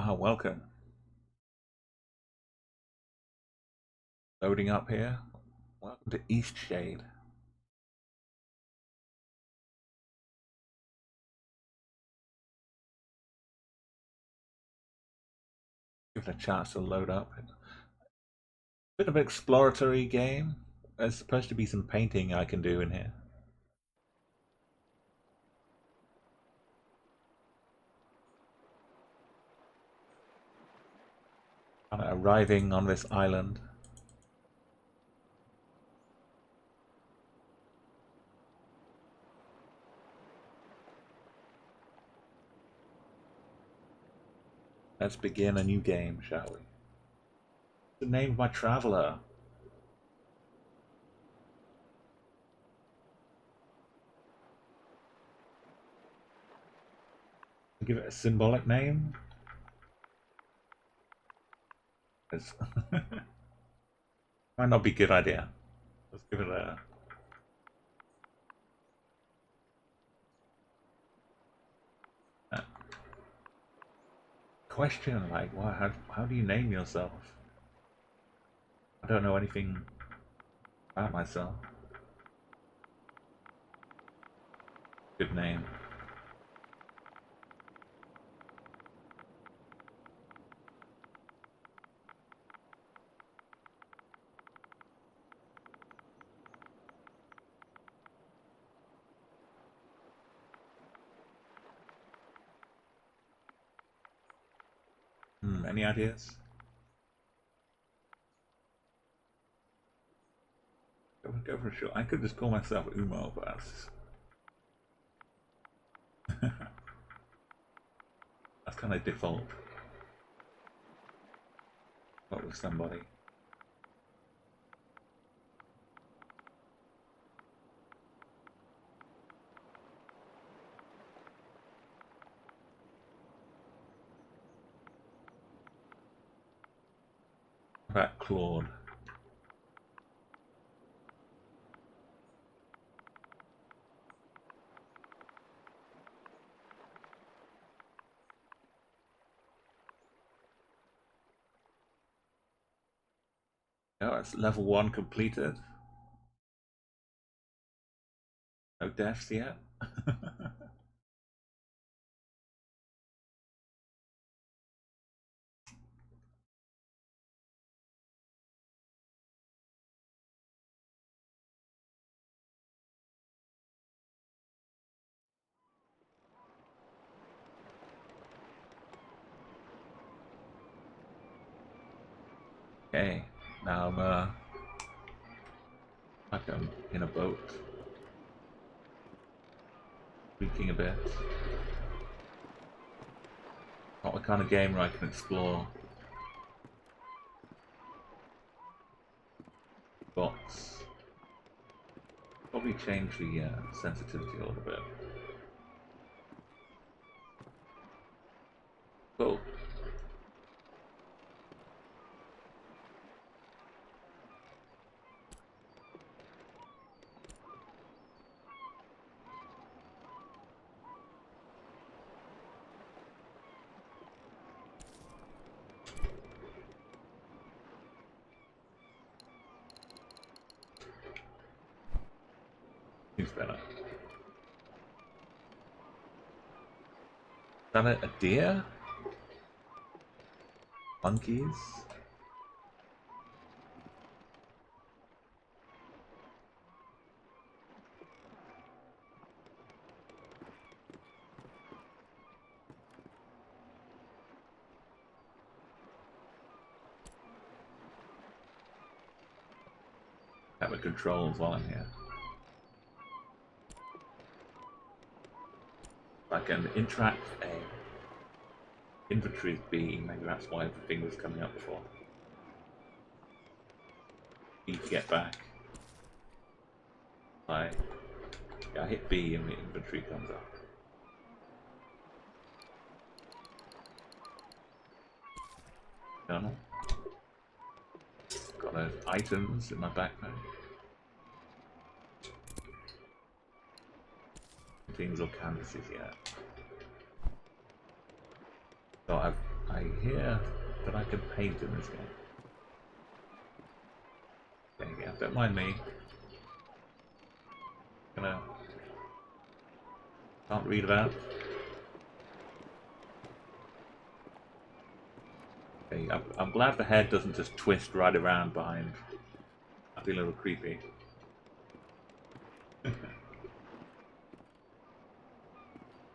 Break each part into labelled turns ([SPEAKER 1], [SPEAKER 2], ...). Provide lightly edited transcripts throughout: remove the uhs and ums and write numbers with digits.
[SPEAKER 1] Ah, welcome. Loading up here. Welcome to Eastshade. Give it a chance to load up. Bit of an exploratory game. There's supposed to be some painting I can do in here. Arriving on this island. Let's begin a new game, shall we? The name of my traveler. Give it a symbolic name. Might not be a good idea. Let's give it a question, like, how do you name yourself? I don't know anything about myself. Good name. Any ideas? Go for a shot. I could just call myself Umo, but that's kind of default. What with somebody? About Claude. Oh, it's level 1 completed. No deaths yet. Okay, now I'm like I'm in a boat, tweaking a bit. Not the kind of game where I can explore bots. Probably change the sensitivity a little bit. Cool. Seems better. Is that a deer? Monkeys? Have a controls while I'm here. I can interact with A. Inventory is B, maybe that's why everything was coming up before. Need to get back. I hit B and the inventory comes up. Journal. Got those items in my backpack. Things or canvases yet. So I've I hear that I can paint in this game. Okay, yeah, don't mind me. Can't read about. Okay, I'm glad the head doesn't just twist right around behind. That'd be a little creepy.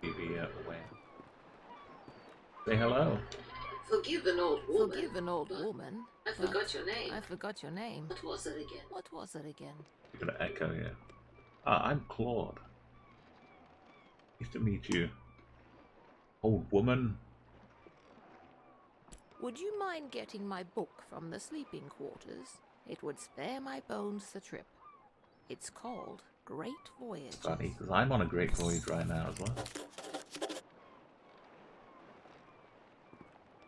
[SPEAKER 1] Maybe away. Say hello.
[SPEAKER 2] Forgive an old woman.
[SPEAKER 3] Forgive an old woman.
[SPEAKER 2] I forgot your name.
[SPEAKER 3] I forgot your name.
[SPEAKER 2] What was it again?
[SPEAKER 3] What was it again?
[SPEAKER 1] You're gonna echo here. I'm Claude. Nice to meet you. Old woman.
[SPEAKER 3] Would you mind getting my book from the sleeping quarters? It would spare my bones the trip. It's called Great Voyages.
[SPEAKER 1] Funny, because I'm on a great voyage right now as well.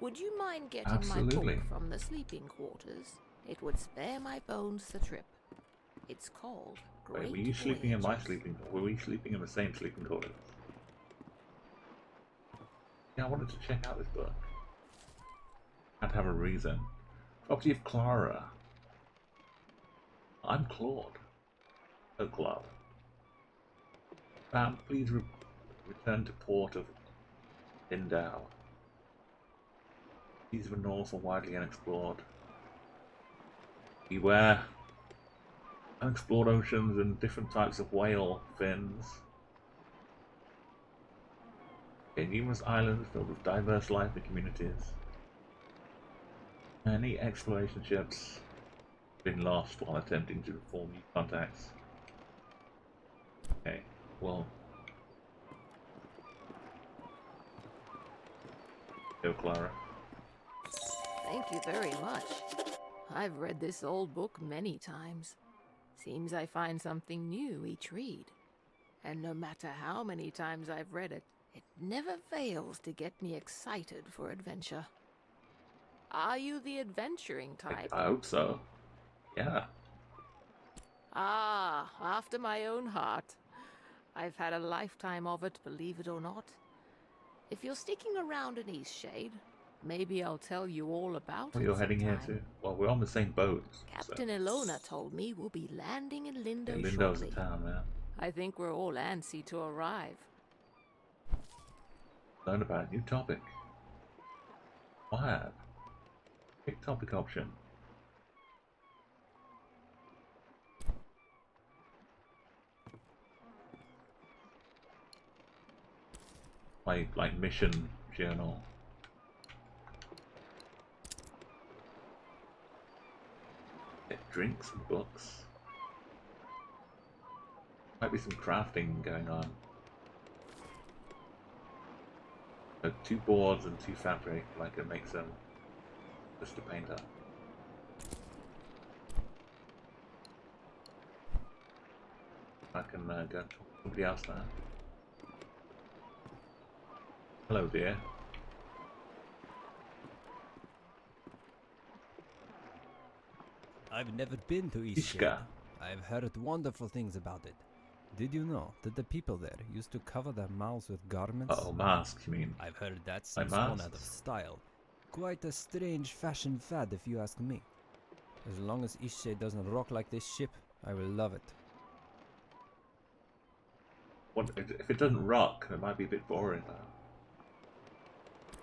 [SPEAKER 3] Would you mind getting
[SPEAKER 1] Absolutely.
[SPEAKER 3] my book from the sleeping quarters? It would spare my bones the trip. It's called Great
[SPEAKER 1] Wait, were you sleeping in my
[SPEAKER 3] Voyages.
[SPEAKER 1] sleeping quarters? Were we sleeping in the same sleeping quarters? Yeah, I wanted to check out this book. Had to have a reason. Property of Clara. I'm Claude. Oh, Claude. Please return to port of Lindau. These of the north are widely unexplored. Beware. Unexplored oceans and different types of whale fins. Okay, numerous islands filled with diverse life and communities. Many exploration ships have been lost while attempting to form new contacts. Okay, well. Go, Clara.
[SPEAKER 3] Thank you very much. I've read this old book many times. Seems I find something new each read. And no matter how many times I've read it, it never fails to get me excited for adventure. Are you the adventuring type?
[SPEAKER 1] I hope so. Yeah.
[SPEAKER 3] Ah, after my own heart. I've had a lifetime of it, believe it or not. If you're sticking around in Eastshade, maybe I'll tell you all about
[SPEAKER 1] Well,
[SPEAKER 3] it
[SPEAKER 1] you're heading here
[SPEAKER 3] sometime.
[SPEAKER 1] too. Well, we're on the same boat.
[SPEAKER 3] Captain Ilona told me we'll be landing in Lindo
[SPEAKER 1] Lindau's
[SPEAKER 3] shortly.
[SPEAKER 1] a town, man.
[SPEAKER 3] I think we're all antsy to arrive.
[SPEAKER 1] Learn about a new topic. Quiet. Pick topic option. Like mission journal. Get drinks and books. Might be some crafting going on. So 2 boards and 2 fabric, I can make some just to paint up. I can go and talk to somebody else now. Hello, dear.
[SPEAKER 4] I've never been to Eastshade.
[SPEAKER 1] Ishka.
[SPEAKER 4] I've heard wonderful things about it. Did you know that the people there used to cover their mouths with garments?
[SPEAKER 1] Uh-oh, masks, you mean?
[SPEAKER 4] I've heard that
[SPEAKER 1] Like
[SPEAKER 4] seems gone out
[SPEAKER 1] masks?
[SPEAKER 4] of style. Quite a strange fashion fad if you ask me. As long as Eastshade doesn't rock like this ship, I will love it.
[SPEAKER 1] What, if it doesn't rock, it might be a bit boring though.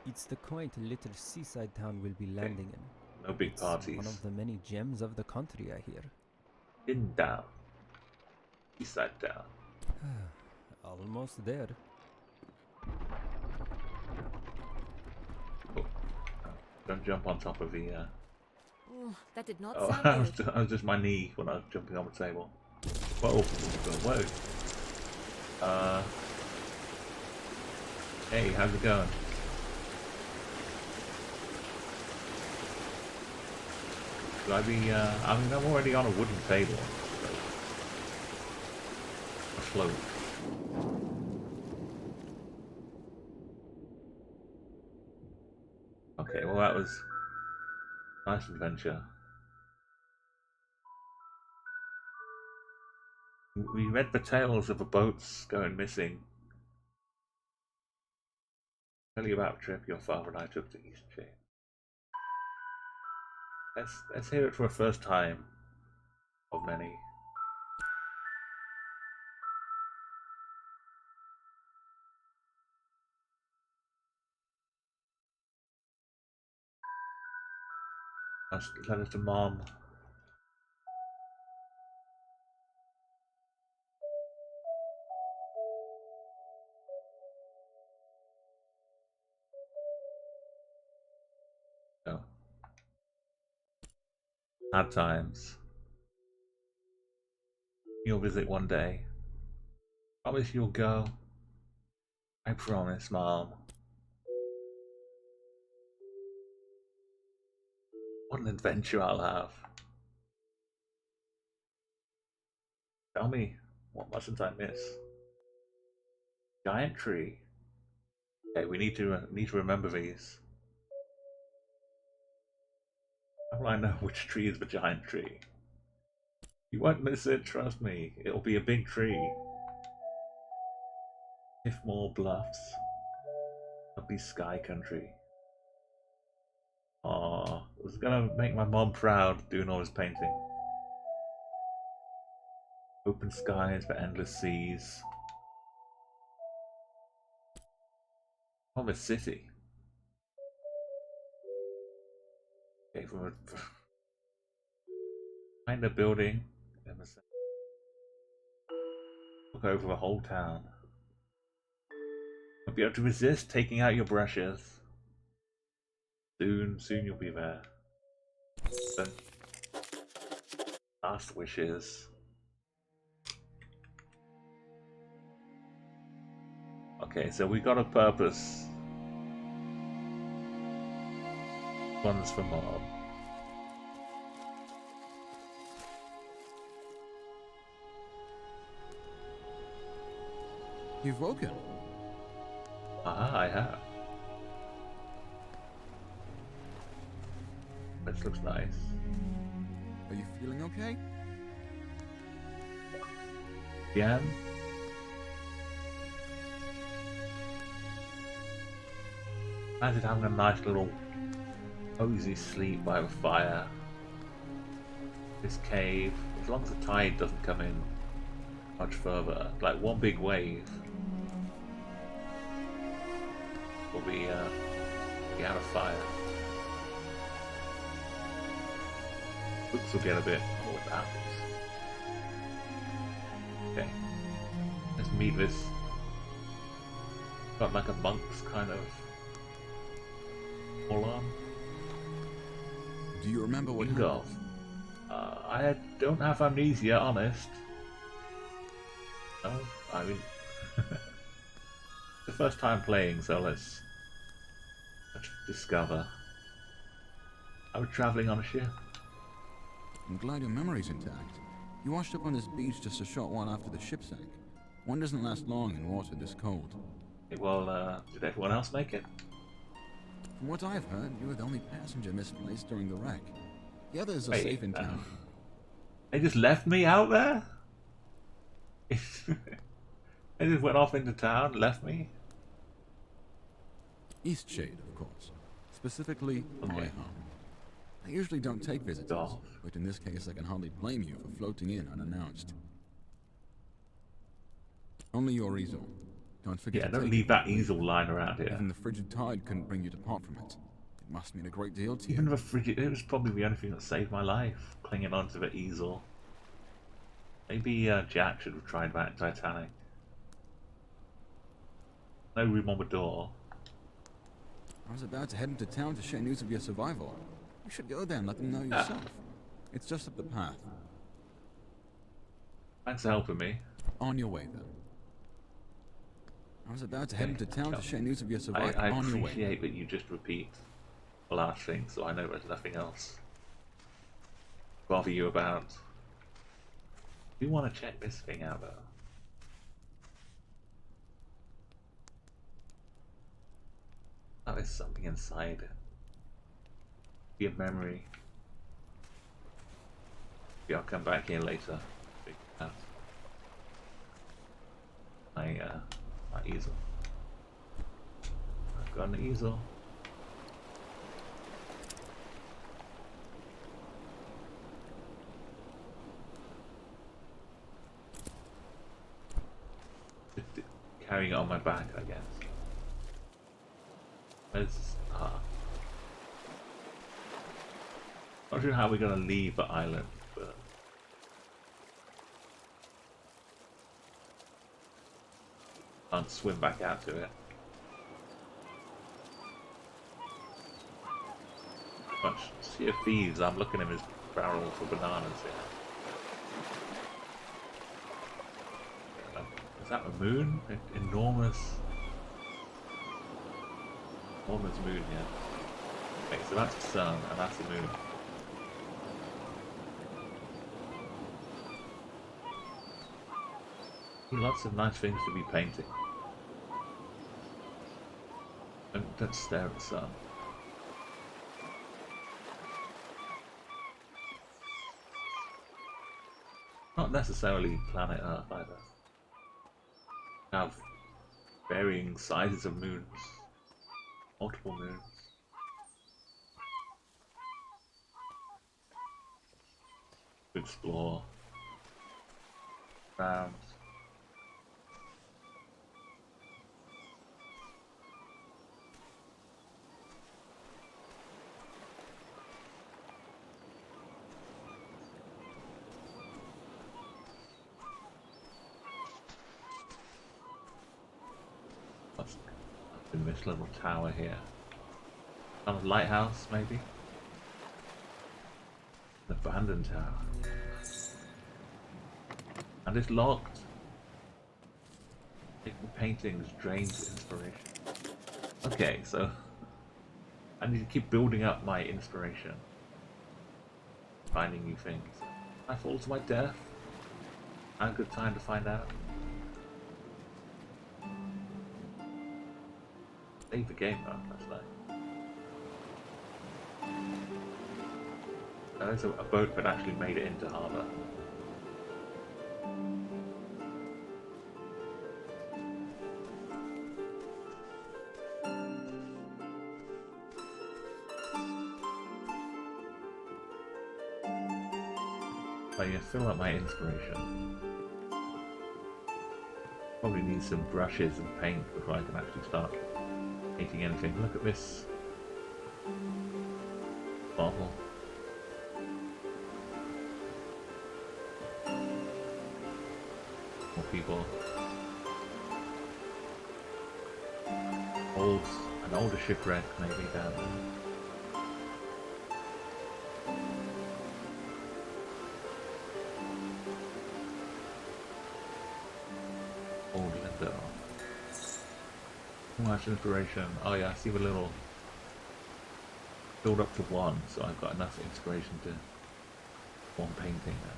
[SPEAKER 4] It's the quaint little seaside town we'll be landing in.
[SPEAKER 1] No big
[SPEAKER 4] It's
[SPEAKER 1] parties.
[SPEAKER 4] one of the many gems of the country, I hear.
[SPEAKER 1] Lindau. Eastside town.
[SPEAKER 4] Almost there.
[SPEAKER 1] Oh. Don't jump on top of the
[SPEAKER 3] Ooh, that did not
[SPEAKER 1] Oh,
[SPEAKER 3] sound good.
[SPEAKER 1] I was just my knee when I was jumping on the table. Whoa, whoa. Hey, how's it going? Should I be, I mean, I'm already on a wooden table. Afloat. Okay, well that was a nice adventure. We read the tales of the boats going missing Tell you about a trip your father and I took to Eastshade. Let's hear it for a first time of many. Letter to Mom. No. Hard times. You'll visit one day. Promise you'll go. I promise, Mom. What an adventure I'll have. Tell me, what mustn't I miss? Giant tree. Okay, we need to remember these. How will I know which tree is the giant tree? You won't miss it, trust me. It'll be a big tree. If more bluffs. It'll be sky country. Aw, it was gonna make my mom proud doing all this painting. Open skies for endless seas. From a city. Okay, find a building and look over the whole town. You'll be able to resist taking out your brushes. Soon you'll be there. So, last wishes. Okay, so we got a purpose. One's for Mom.
[SPEAKER 5] You've woken.
[SPEAKER 1] Ah, I have. This looks nice.
[SPEAKER 5] Are you feeling okay?
[SPEAKER 1] Yeah. Imagine having a nice little cozy sleep by the fire. This cave, as long as the tide doesn't come in much further, like one big wave, we'll be out of fire. Books will get a bit. Oh, with apples. Okay, let's meet this. Got like a monk's kind of full on.
[SPEAKER 5] Do you remember what
[SPEAKER 1] Bingo.
[SPEAKER 5] happened?
[SPEAKER 1] I don't have amnesia, honest. No, I mean, the first time playing, so let's discover. I was traveling on a ship.
[SPEAKER 5] I'm glad your memory's intact. You washed up on this beach just a short while after the ship sank. One doesn't last long in water this cold.
[SPEAKER 1] Well, did everyone else make it?
[SPEAKER 5] From what I've heard, you were the only passenger misplaced during the wreck. The others are
[SPEAKER 1] Wait,
[SPEAKER 5] safe in town.
[SPEAKER 1] They just left me out there? They just went off into town, left me?
[SPEAKER 5] Eastshade, of course. Specifically, my
[SPEAKER 1] Okay.
[SPEAKER 5] home. I usually don't take visitors,
[SPEAKER 1] Off.
[SPEAKER 5] but in this case I can hardly blame you for floating in unannounced. Only your easel. Don't forget
[SPEAKER 1] Yeah,
[SPEAKER 5] to
[SPEAKER 1] don't
[SPEAKER 5] take
[SPEAKER 1] leave
[SPEAKER 5] it
[SPEAKER 1] that
[SPEAKER 5] with you.
[SPEAKER 1] easel lying around here.
[SPEAKER 5] Even the frigid tide couldn't bring you to part from it. It must mean a great deal to
[SPEAKER 1] Even
[SPEAKER 5] you.
[SPEAKER 1] the frigid, it was probably the only thing that saved my life, clinging onto the easel. Maybe Jack should have tried that in Titanic. No room on the door.
[SPEAKER 5] I was about to head into town to share news of your survival. You should go there and let them know yourself. It's just up the path.
[SPEAKER 1] Thanks for helping me.
[SPEAKER 5] On your way, then. I was about to head
[SPEAKER 1] Okay,
[SPEAKER 5] into town to
[SPEAKER 1] come.
[SPEAKER 5] share news of your survival.
[SPEAKER 1] I
[SPEAKER 5] On your way.
[SPEAKER 1] appreciate that you just repeat the last thing, so I know there's nothing else to bother you about. I do want to check this thing out, though. Oh, there's something inside it. Be a memory. Maybe I'll come back here later. Figure out my easel. I've got an easel. Carrying it on my back, I guess. Where's not sure how we're gonna leave the island, but can't swim back out to it. Much Sea of Thieves. I'm looking in his barrel for bananas here. Is that the moon? Enormous moon here. Okay, so that's the sun and that's the moon. Lots of nice things to be painting. Don't stare at the sun. Not necessarily planet Earth either. Have varying sizes of moons, multiple moons. To explore around. In this little tower here. Some lighthouse, maybe? An abandoned tower. And it's locked. Making paintings drains inspiration. Okay, so I need to keep building up my inspiration. Finding new things. I fall to my death. Not a good time to find out. Save the game though, that's nice. There's a boat that actually made it into harbour. But yeah, fill up my inspiration. Probably need some brushes and paint before I can actually start painting anything. Look at this bottle. More people. An older shipwreck maybe down there. Old Lindo. Too much inspiration. Oh yeah, I see the little build up to 1, so I've got enough inspiration to form painting now.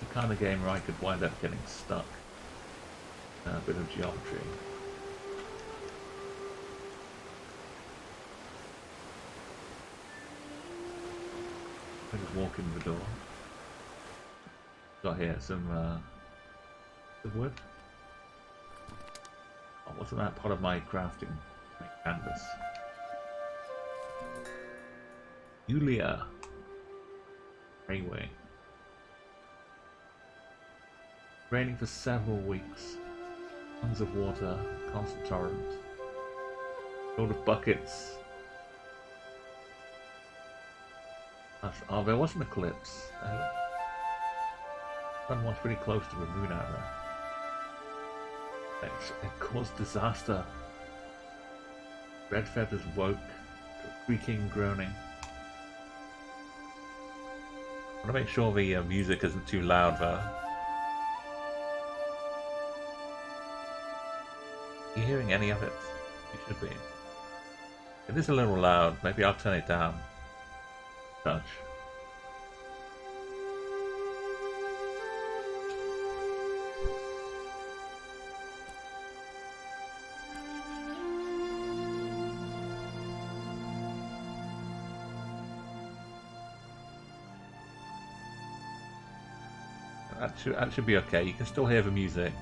[SPEAKER 1] The kind of game where I could wind up getting stuck in a bit of geometry. I just walk in the door. Got here some wood. Oh, wasn't that part of my crafting? My canvas. Yulia. Railway. Raining for several weeks. Tons of water, constant torrents. Load of buckets. Oh, there was an eclipse. Sun was pretty close to the moon out there. It caused disaster. Red feathers woke to creaking, groaning. I want to make sure the music isn't too loud though. Are you hearing any of it? You should be. It is a little loud. Maybe I'll turn it down. Touch. that should be okay. You can still hear the music.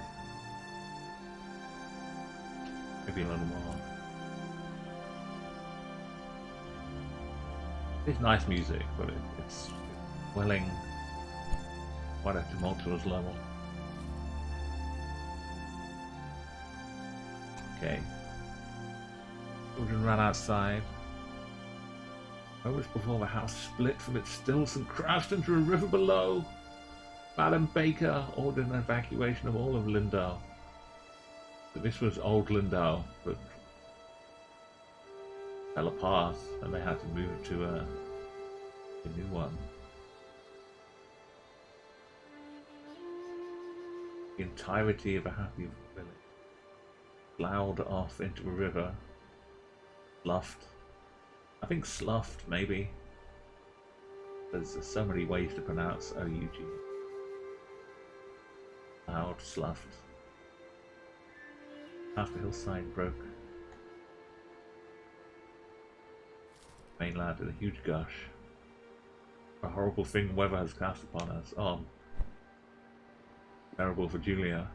[SPEAKER 1] Maybe a little more. It's nice music, but it's welling quite a tumultuous level. Okay. Children ran outside. Moments before the house split from its stilts and crashed into a river below. Madam Baker ordered an evacuation of all of Lindau. So this was old Lindau, but fell apart, and they had to move to a new one. The entirety of a happy village ploughed off into a river. Sloughed. I think sloughed, maybe. There's so many ways to pronounce O-U-G. Loud, sloughed. Half the hillside broke. Mainland in a huge gush. A horrible thing weather has cast upon us. Oh, terrible for Julia.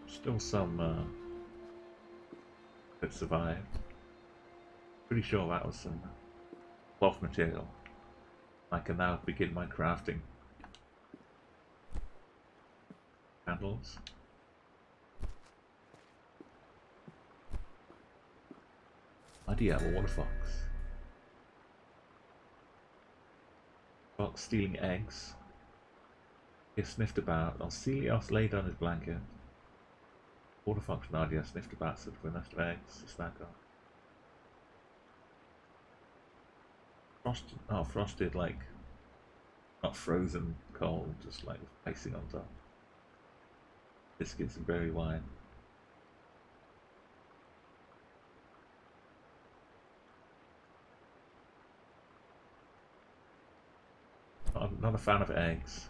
[SPEAKER 1] Still some that survived. Pretty sure that was some cloth material. I can now begin my crafting. Candles. Idea, a water fox. Fox stealing eggs. He sniffed about. Alcelios laid on his blanket. Water fox Nadia sniffed about searching for a nest of eggs to snack on. Frosted, like, not frozen cold, just like icing on top. Biscuits and berry wine. I'm not a fan of eggs.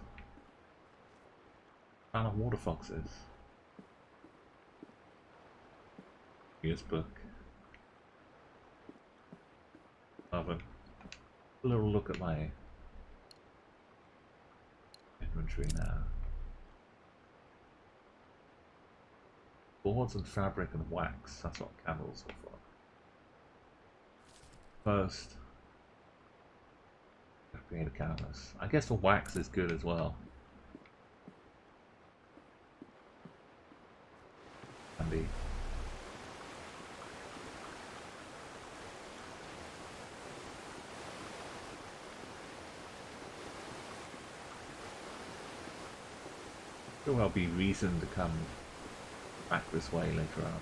[SPEAKER 1] Fan of water foxes. Here's book. Oven. A little look at my inventory now. Boards and fabric and wax. That's what candles are for. First, create a canvas. I guess the wax is good as well. Handy. There will be reason to come back this way later on.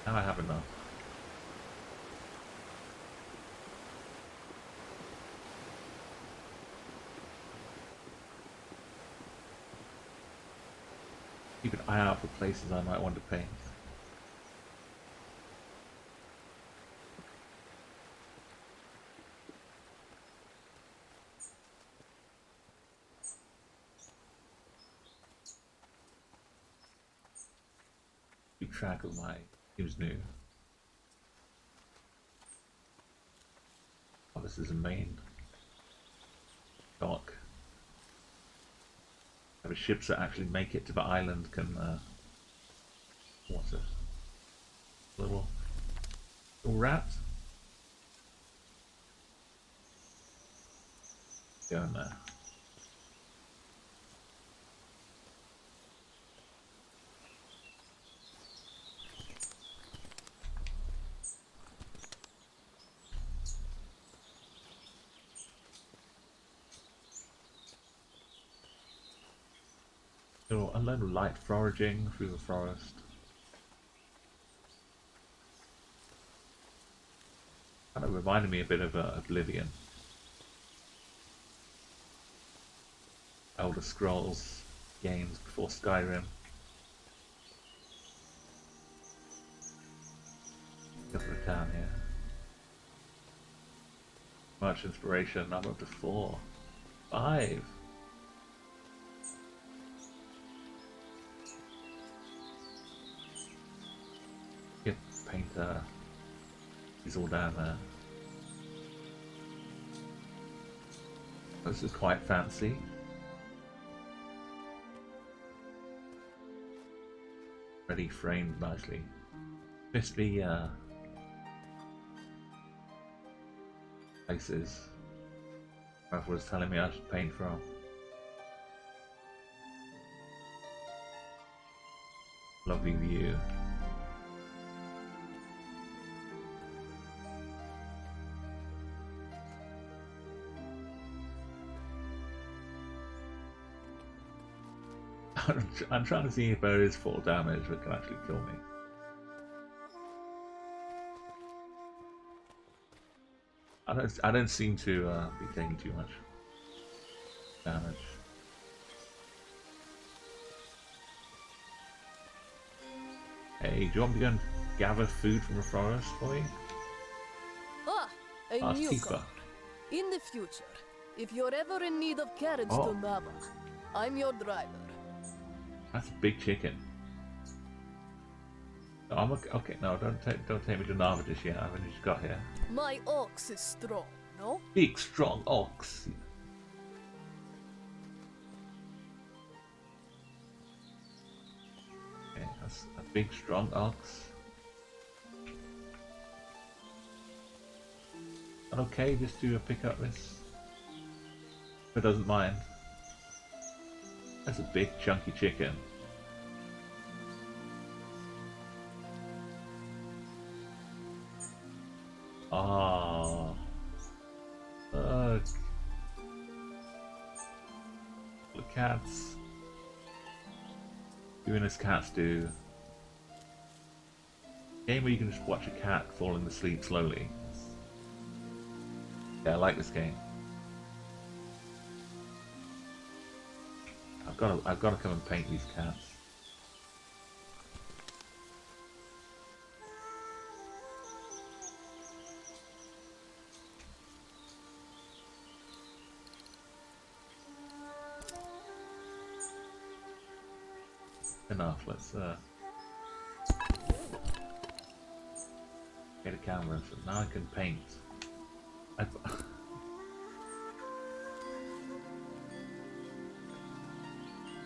[SPEAKER 1] Now I have enough. Keep an eye out for places I might want to paint. Keep track of my who's new. Oh, this is a main dock. The ships that actually make it to the island can what's it? Little rat? Go in there. So a little light foraging through the forest. Kind of reminded me a bit of Oblivion. Elder Scrolls games before Skyrim. Go for the town here. Much inspiration. I'm up to 4. 5. paint is all down there. This is quite fancy. Already framed nicely. Just the places Ralph was telling me I should paint from. Lovely view. I'm trying to see if there is full damage that can actually kill me. I don't seem to be taking too much damage. Hey, do you want me to go and gather food from the forest for you?
[SPEAKER 6] Ah, a
[SPEAKER 1] Ask
[SPEAKER 6] newcomer.
[SPEAKER 1] Tifa.
[SPEAKER 6] In the future, if you're ever in need of carriage
[SPEAKER 1] Oh.
[SPEAKER 6] to Nava, I'm your driver.
[SPEAKER 1] That's a big chicken. No, I'm okay. No, don't take me to Nava just yet. I've only just got here.
[SPEAKER 6] My ox is strong, no?
[SPEAKER 1] Big strong ox. Okay, that's a big strong ox. And okay, just to pick up this. If it doesn't mind. That's a big chunky chicken. Ah, look. The cats doing as cats do. Game where you can just watch a cat falling asleep slowly. Yeah, I like this game. I've got to come and paint these cats. Enough. Let's get a camera. So now I can paint.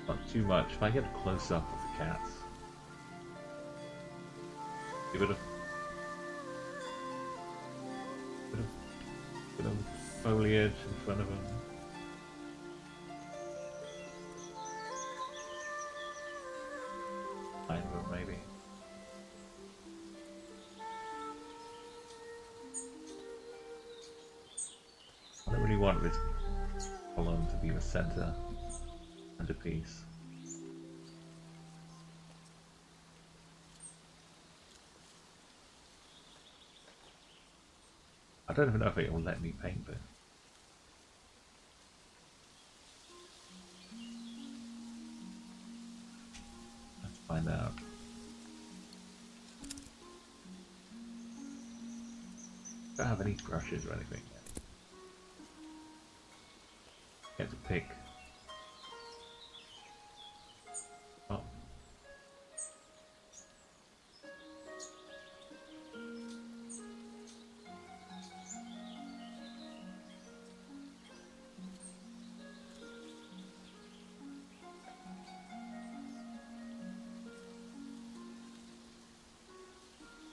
[SPEAKER 1] Not too much. If I get a close up of the cats, give it a bit of foliage in front of them. Behind them, maybe. I don't really want this column to be the centerpiece. I don't even know if it will let me paint this. Let's find out. Don't have any brushes or anything yet. Get to pick. Oh.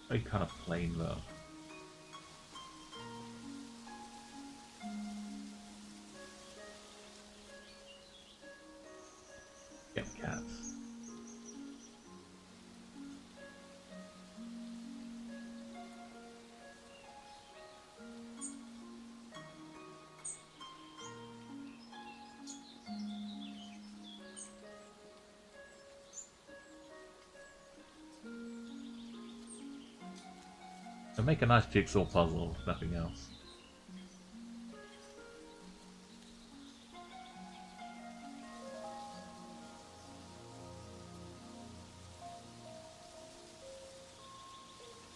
[SPEAKER 1] Very kind of plain though. Get cats. So make a nice jigsaw puzzle, if nothing else.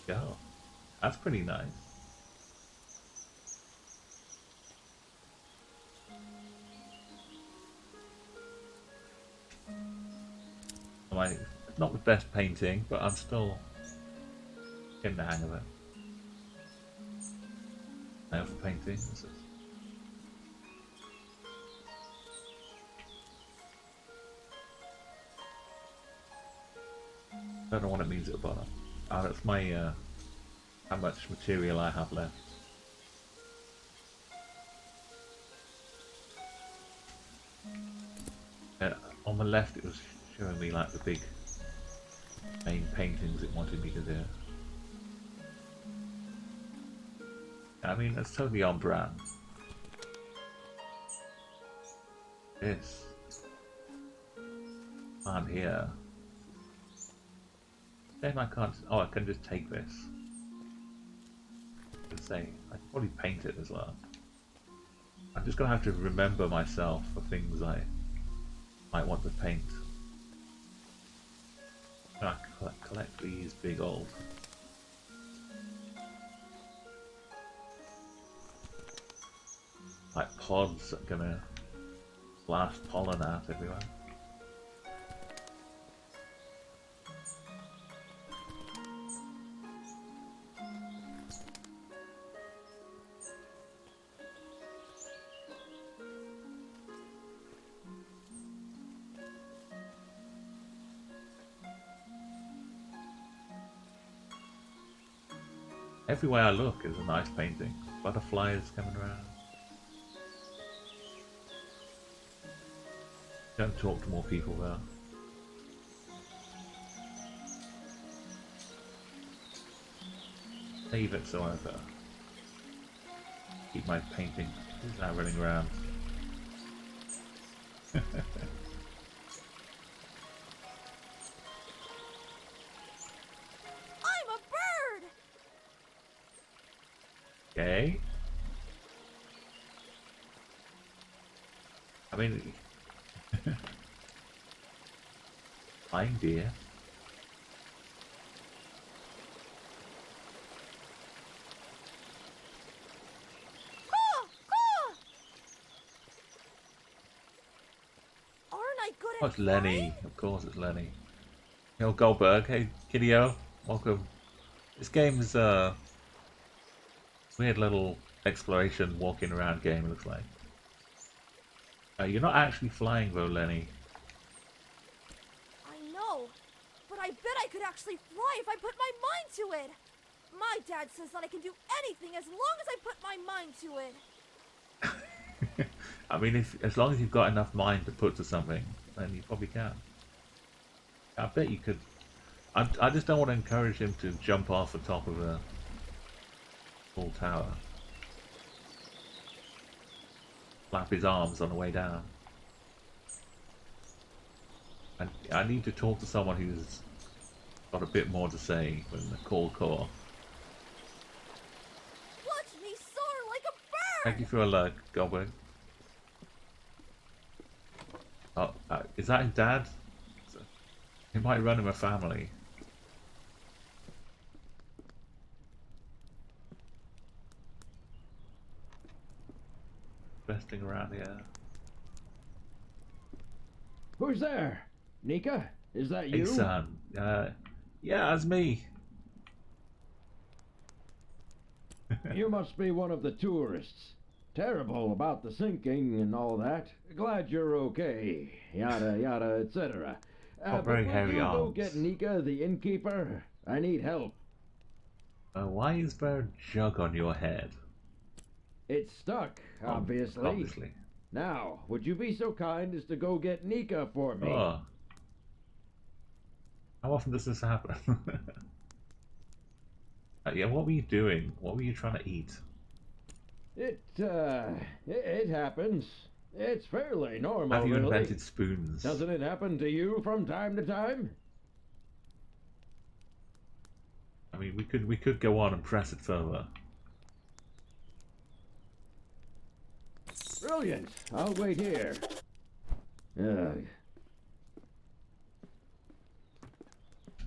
[SPEAKER 1] Go. That's pretty nice. Like, not the best painting, but I'm still getting the hang of it. Now for painting. What's this? Don't know what it means at the bottom. Ah, that's my how much material I have left. On the left it was showing me like the big main paintings it wanted me to do. I mean, that's totally on brand. This. Can't hear. Then I can't. Oh, I can just take this. Let's say I can probably paint it as well. I'm just gonna have to remember myself for things I might want to paint. I collect these big old. Like pods that are gonna blast pollen out everywhere. Everywhere I look is a nice painting. Butterflies coming around. Don't talk to more people though. Save it so I keep my painting. Who's now running around? Okay. I mean, flying deer.
[SPEAKER 6] Aren't I good
[SPEAKER 1] Oh,
[SPEAKER 6] at
[SPEAKER 1] it's Lenny. Of course, it's Lenny. Yo, Goldberg. Hey, Kiddio. Welcome. This game is weird little exploration walking around game, it looks like. You're not actually flying though, Lenny.
[SPEAKER 6] I know, but I bet I could actually fly if I put my mind to it. My dad says that I can do anything as long as I put my mind to it.
[SPEAKER 1] I mean, as long as you've got enough mind to put to something, then you probably can. I bet you could. I just don't want to encourage him to jump off the top of a full tower. Flap his arms on the way down. And I need to talk to someone who's got a bit more to say than the cold core.
[SPEAKER 6] Watch me soar like a bird!
[SPEAKER 1] Thank you for a like, Goldberg. Oh, is that his dad? He might run him a family. Besting around here.
[SPEAKER 7] Who's there? Nika? Is that
[SPEAKER 1] Hey
[SPEAKER 7] you?
[SPEAKER 1] son. Yeah, that's me.
[SPEAKER 7] You must be one of the tourists. Terrible about the sinking and all that. Glad you're okay. Yada yada, etc.
[SPEAKER 1] Got very
[SPEAKER 7] but
[SPEAKER 1] hairy
[SPEAKER 7] will you go
[SPEAKER 1] arms.
[SPEAKER 7] get Nika, the innkeeper? I need help.
[SPEAKER 1] Why is there a jug on your head?
[SPEAKER 7] It's stuck, obviously.
[SPEAKER 1] Obviously.
[SPEAKER 7] Now, would you be so kind as to go get Nika for me?
[SPEAKER 1] Oh. How often does this happen? Yeah, what were you doing? What were you trying to eat?
[SPEAKER 7] It happens. It's fairly normal,
[SPEAKER 1] Have you
[SPEAKER 7] really.
[SPEAKER 1] invented spoons?
[SPEAKER 7] Doesn't it happen to you from time to time?
[SPEAKER 1] I mean, we could go on and press it further.
[SPEAKER 7] Brilliant. I'll wait here. Ugh.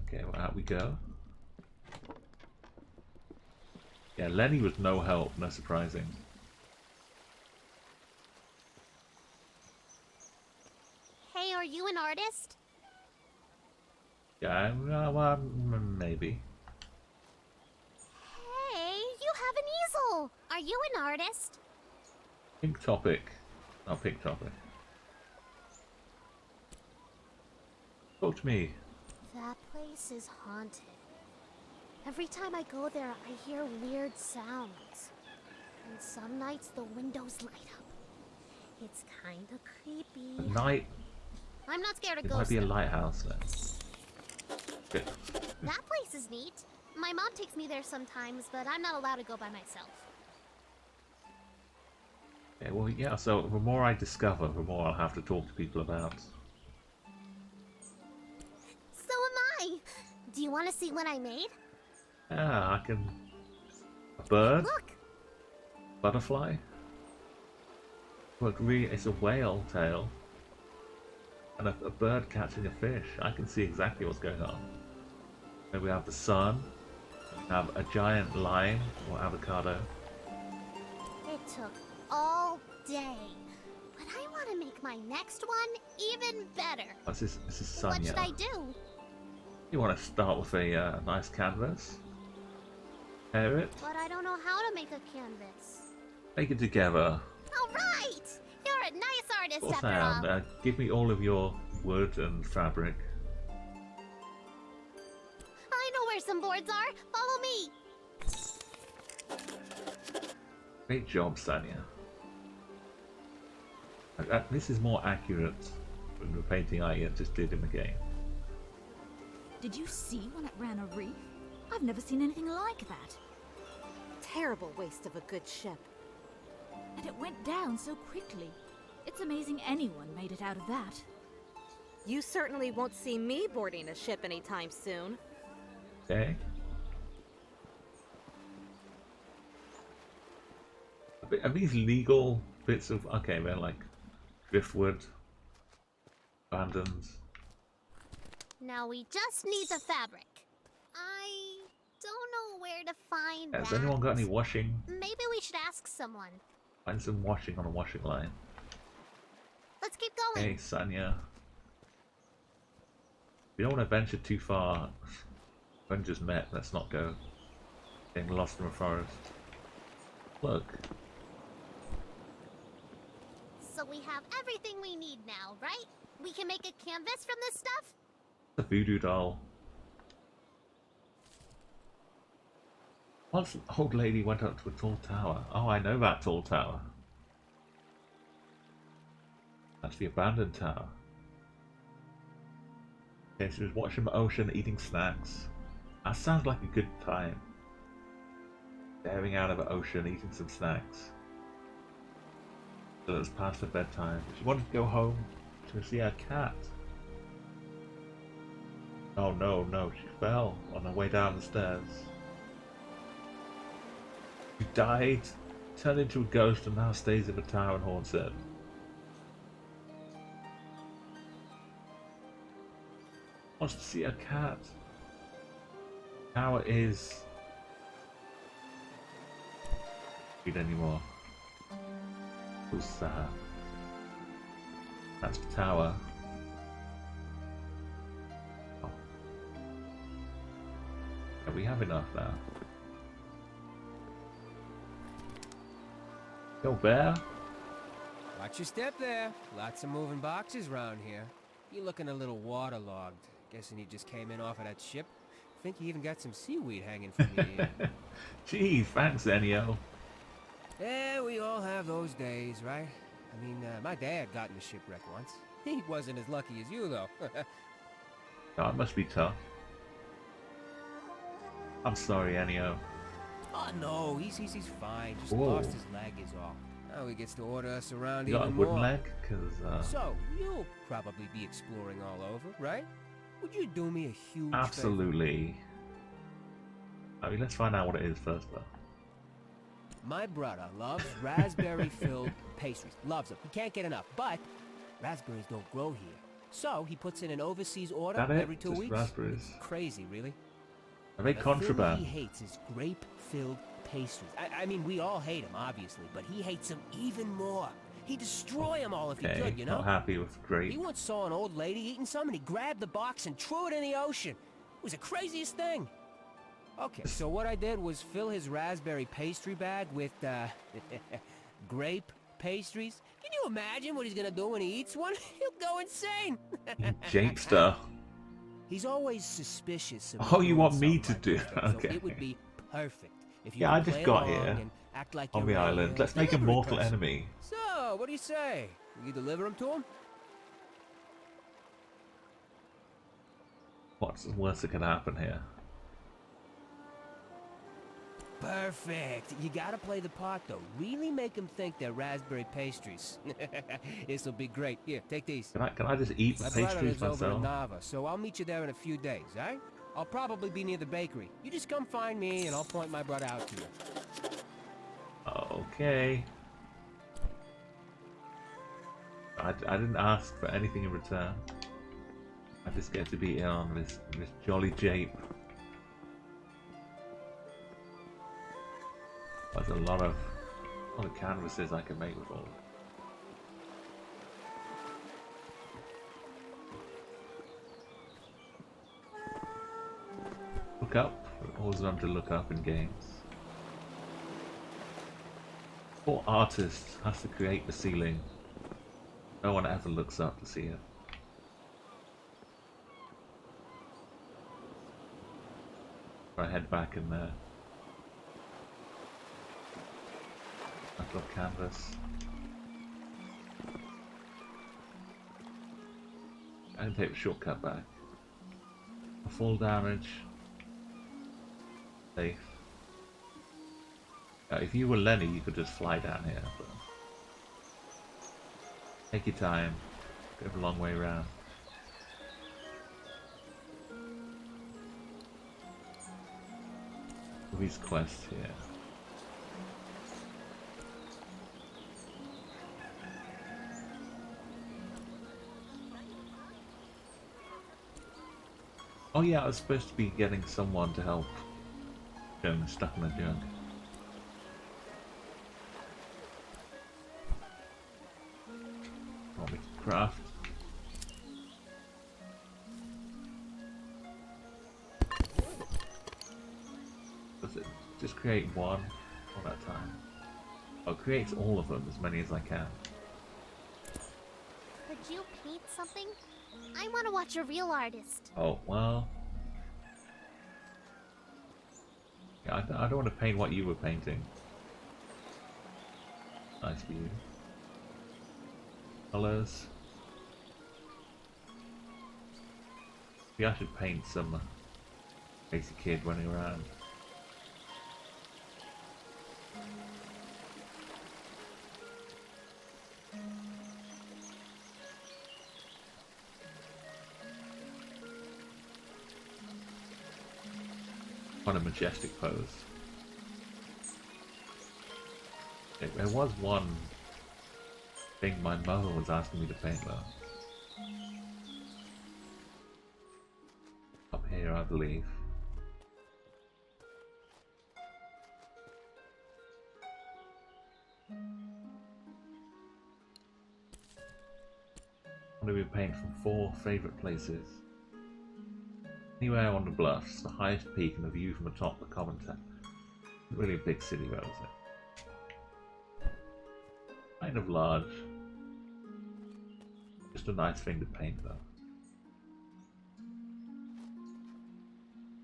[SPEAKER 1] Okay, well, out we go. Yeah, Lenny was no help, no surprising.
[SPEAKER 8] Hey, are you an artist?
[SPEAKER 1] Yeah, well, maybe.
[SPEAKER 8] Oh, are you an artist?
[SPEAKER 1] Pink topic. Not pink topic. Talk to me.
[SPEAKER 8] That place is haunted. Every time I go there, I hear weird sounds. And some nights the windows light up. It's kinda creepy.
[SPEAKER 1] Night.
[SPEAKER 8] I'm not scared of
[SPEAKER 1] It
[SPEAKER 8] ghosts.
[SPEAKER 1] might be a
[SPEAKER 8] though.
[SPEAKER 1] lighthouse then. Good.
[SPEAKER 8] That place is neat. My mom takes me there sometimes, but I'm not allowed to go by myself.
[SPEAKER 1] Yeah, well, yeah, so the more I discover, the more I'll have to talk to people about.
[SPEAKER 8] So am I. Do you want to see what I made?
[SPEAKER 1] Yeah, I can... A bird?
[SPEAKER 8] Look.
[SPEAKER 1] Butterfly? Look, really, it's a whale tail. And a bird catching a fish. I can see exactly what's going on. And we have the sun. We have a giant lime or avocado.
[SPEAKER 8] It took all day. But I want to make my next one even better.
[SPEAKER 1] Oh, this is sun,
[SPEAKER 8] What
[SPEAKER 1] yeah.
[SPEAKER 8] should I do?
[SPEAKER 1] You want to start with a nice canvas. Pair it.
[SPEAKER 8] But I don't know how to make a canvas.
[SPEAKER 1] Make it together.
[SPEAKER 8] All right! You're a nice artist
[SPEAKER 1] Of course
[SPEAKER 8] after
[SPEAKER 1] I am.
[SPEAKER 8] all.
[SPEAKER 1] Give me all of your wood and fabric.
[SPEAKER 8] I know where some boards are. Follow me.
[SPEAKER 1] Great job, Sanya. This is more accurate than the painting I just did in the game.
[SPEAKER 9] Did you see when it ran a reef? I've never seen anything like that.
[SPEAKER 10] Terrible waste of a good ship.
[SPEAKER 9] And it went down so quickly. It's amazing anyone made it out of that.
[SPEAKER 10] You certainly won't see me boarding a ship anytime soon.
[SPEAKER 1] Okay. Are these legal bits of... Okay, they're like driftwood, abandoned.
[SPEAKER 8] Now we just need the fabric. I don't know where to find
[SPEAKER 1] Has
[SPEAKER 8] that.
[SPEAKER 1] anyone got any washing?
[SPEAKER 8] Maybe we should ask someone.
[SPEAKER 1] Find some washing on a washing line.
[SPEAKER 8] Let's keep going.
[SPEAKER 1] Hey, Sanya. We don't want to venture too far. When just met, let's not go getting lost in the forest. Look.
[SPEAKER 8] So we have everything we need now, right? We can make a canvas from this stuff?
[SPEAKER 1] The voodoo doll. Once an old lady went up to a tall tower. Oh, I know that tall tower. That's the abandoned tower. Okay, she was watching the ocean, eating snacks. That sounds like a good time. Staring out of the ocean, eating some snacks. So it was past her bedtime. She wanted to go home to see her cat. Oh no, no, she fell on her way down the stairs. She died, turned into a ghost, and now stays in the tower and haunts it. Wants to see a cat. Tower is... Read anymore. Who's that? That's the tower. Oh. Yeah, we have enough now. Yo, bear.
[SPEAKER 11] Watch your step there. Lots of moving boxes around here. You looking a little waterlogged. Guessing you just came in off of that ship. Think you even got some seaweed hanging from your ear.
[SPEAKER 1] Gee, thanks, Ennio.
[SPEAKER 11] Yeah, we all have those days, right? I mean, my dad got in a shipwreck once. He wasn't as lucky as you, though.
[SPEAKER 1] Oh, it must be tough. I'm sorry, Ennio.
[SPEAKER 11] Oh, no, he's fine. Just
[SPEAKER 1] Whoa.
[SPEAKER 11] lost his leg is all. Now he gets to order us around
[SPEAKER 1] You got a
[SPEAKER 11] even
[SPEAKER 1] wooden
[SPEAKER 11] more.
[SPEAKER 1] leg? Cause,
[SPEAKER 11] So, you'll probably be exploring all over, right? Would you do me a huge favor?
[SPEAKER 1] absolutely. I mean, let's find out what it is first, though.
[SPEAKER 11] My brother loves raspberry-filled pastries. Loves them. He can't get enough. But raspberries don't grow here. So he puts in an overseas order
[SPEAKER 1] That it?
[SPEAKER 11] every 2
[SPEAKER 1] Just
[SPEAKER 11] weeks.
[SPEAKER 1] raspberries?
[SPEAKER 11] Crazy, really.
[SPEAKER 1] Are they
[SPEAKER 11] The
[SPEAKER 1] contraband?
[SPEAKER 11] thing he hates is grape-filled pastries. I mean, we all hate them, obviously, but he hates them even more. He'd destroy them all if he
[SPEAKER 1] Okay,
[SPEAKER 11] could, you know?
[SPEAKER 1] not happy with grape.
[SPEAKER 11] He once saw an old lady eating some, and he grabbed the box and threw it in the ocean. It was the craziest thing. Okay, so what I did was fill his raspberry pastry bag with, grape pastries. Can you imagine what he's gonna do when he eats one? He'll go insane!
[SPEAKER 1] Japester.
[SPEAKER 11] He's always suspicious of me
[SPEAKER 1] Oh, you
[SPEAKER 11] doing
[SPEAKER 1] want me
[SPEAKER 11] something
[SPEAKER 1] to
[SPEAKER 11] like
[SPEAKER 1] do?
[SPEAKER 11] this, though,
[SPEAKER 1] Okay.
[SPEAKER 11] So it would be perfect if you
[SPEAKER 1] Yeah, I
[SPEAKER 11] could
[SPEAKER 1] just
[SPEAKER 11] play
[SPEAKER 1] got
[SPEAKER 11] along
[SPEAKER 1] here
[SPEAKER 11] and act like
[SPEAKER 1] on
[SPEAKER 11] you're
[SPEAKER 1] the
[SPEAKER 11] a,
[SPEAKER 1] island. Let's make a
[SPEAKER 11] delivery
[SPEAKER 1] mortal
[SPEAKER 11] person.
[SPEAKER 1] enemy.
[SPEAKER 11] So, what do you say? You deliver him to him?
[SPEAKER 1] What's the worst that can happen here?
[SPEAKER 11] Perfect. You gotta play the part, though. Really make him think they're raspberry pastries. This'll be great. Here, take these.
[SPEAKER 1] Can I just eat the
[SPEAKER 11] My brother
[SPEAKER 1] pastries
[SPEAKER 11] lives over in
[SPEAKER 1] myself?
[SPEAKER 11] Nava, so I'll meet you there in a few days, eh? I'll probably be near the bakery. You just come find me, and I'll point my brother out to you.
[SPEAKER 1] Okay. I didn't ask for anything in return. I just get to be in on this jolly jape. There's a lot of canvases I can make with all. Look up. Always remember to look up in games. Poor artist has to create the ceiling. No one ever looks up to see it. I head back in there. Back of canvas. I can take the shortcut back. A full damage. Safe. If you were Lenny, you could just fly down here. But take your time. Go a long way around. These quests here. Oh yeah, I was supposed to be getting someone to help him stuck in the junk. Want me to craft? Does it just create one at a time? Oh, it creates all of them, as many as I can.
[SPEAKER 8] Could you paint something? I want to watch a real artist.
[SPEAKER 1] Oh, well... Yeah, I don't want to paint what you were painting. Nice view. Colors. Yeah, I should paint some basic kid running around. On a majestic pose. There was one thing my mother was asking me to paint though. Up here, I believe. I'm going to be painting from 4 favourite places. Anywhere on the bluffs, the highest peak and the view from atop the common town. Really a big city though, is it? Kind of large. Just a nice thing to paint though.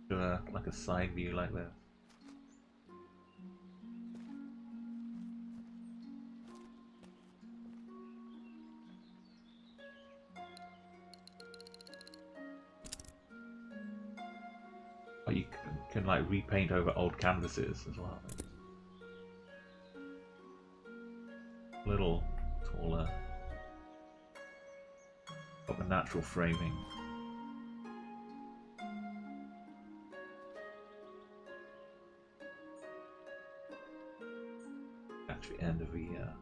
[SPEAKER 1] Do like a side view like this. Or you can like repaint over old canvases as well. A little taller. Got the natural framing. Actually, end of the year.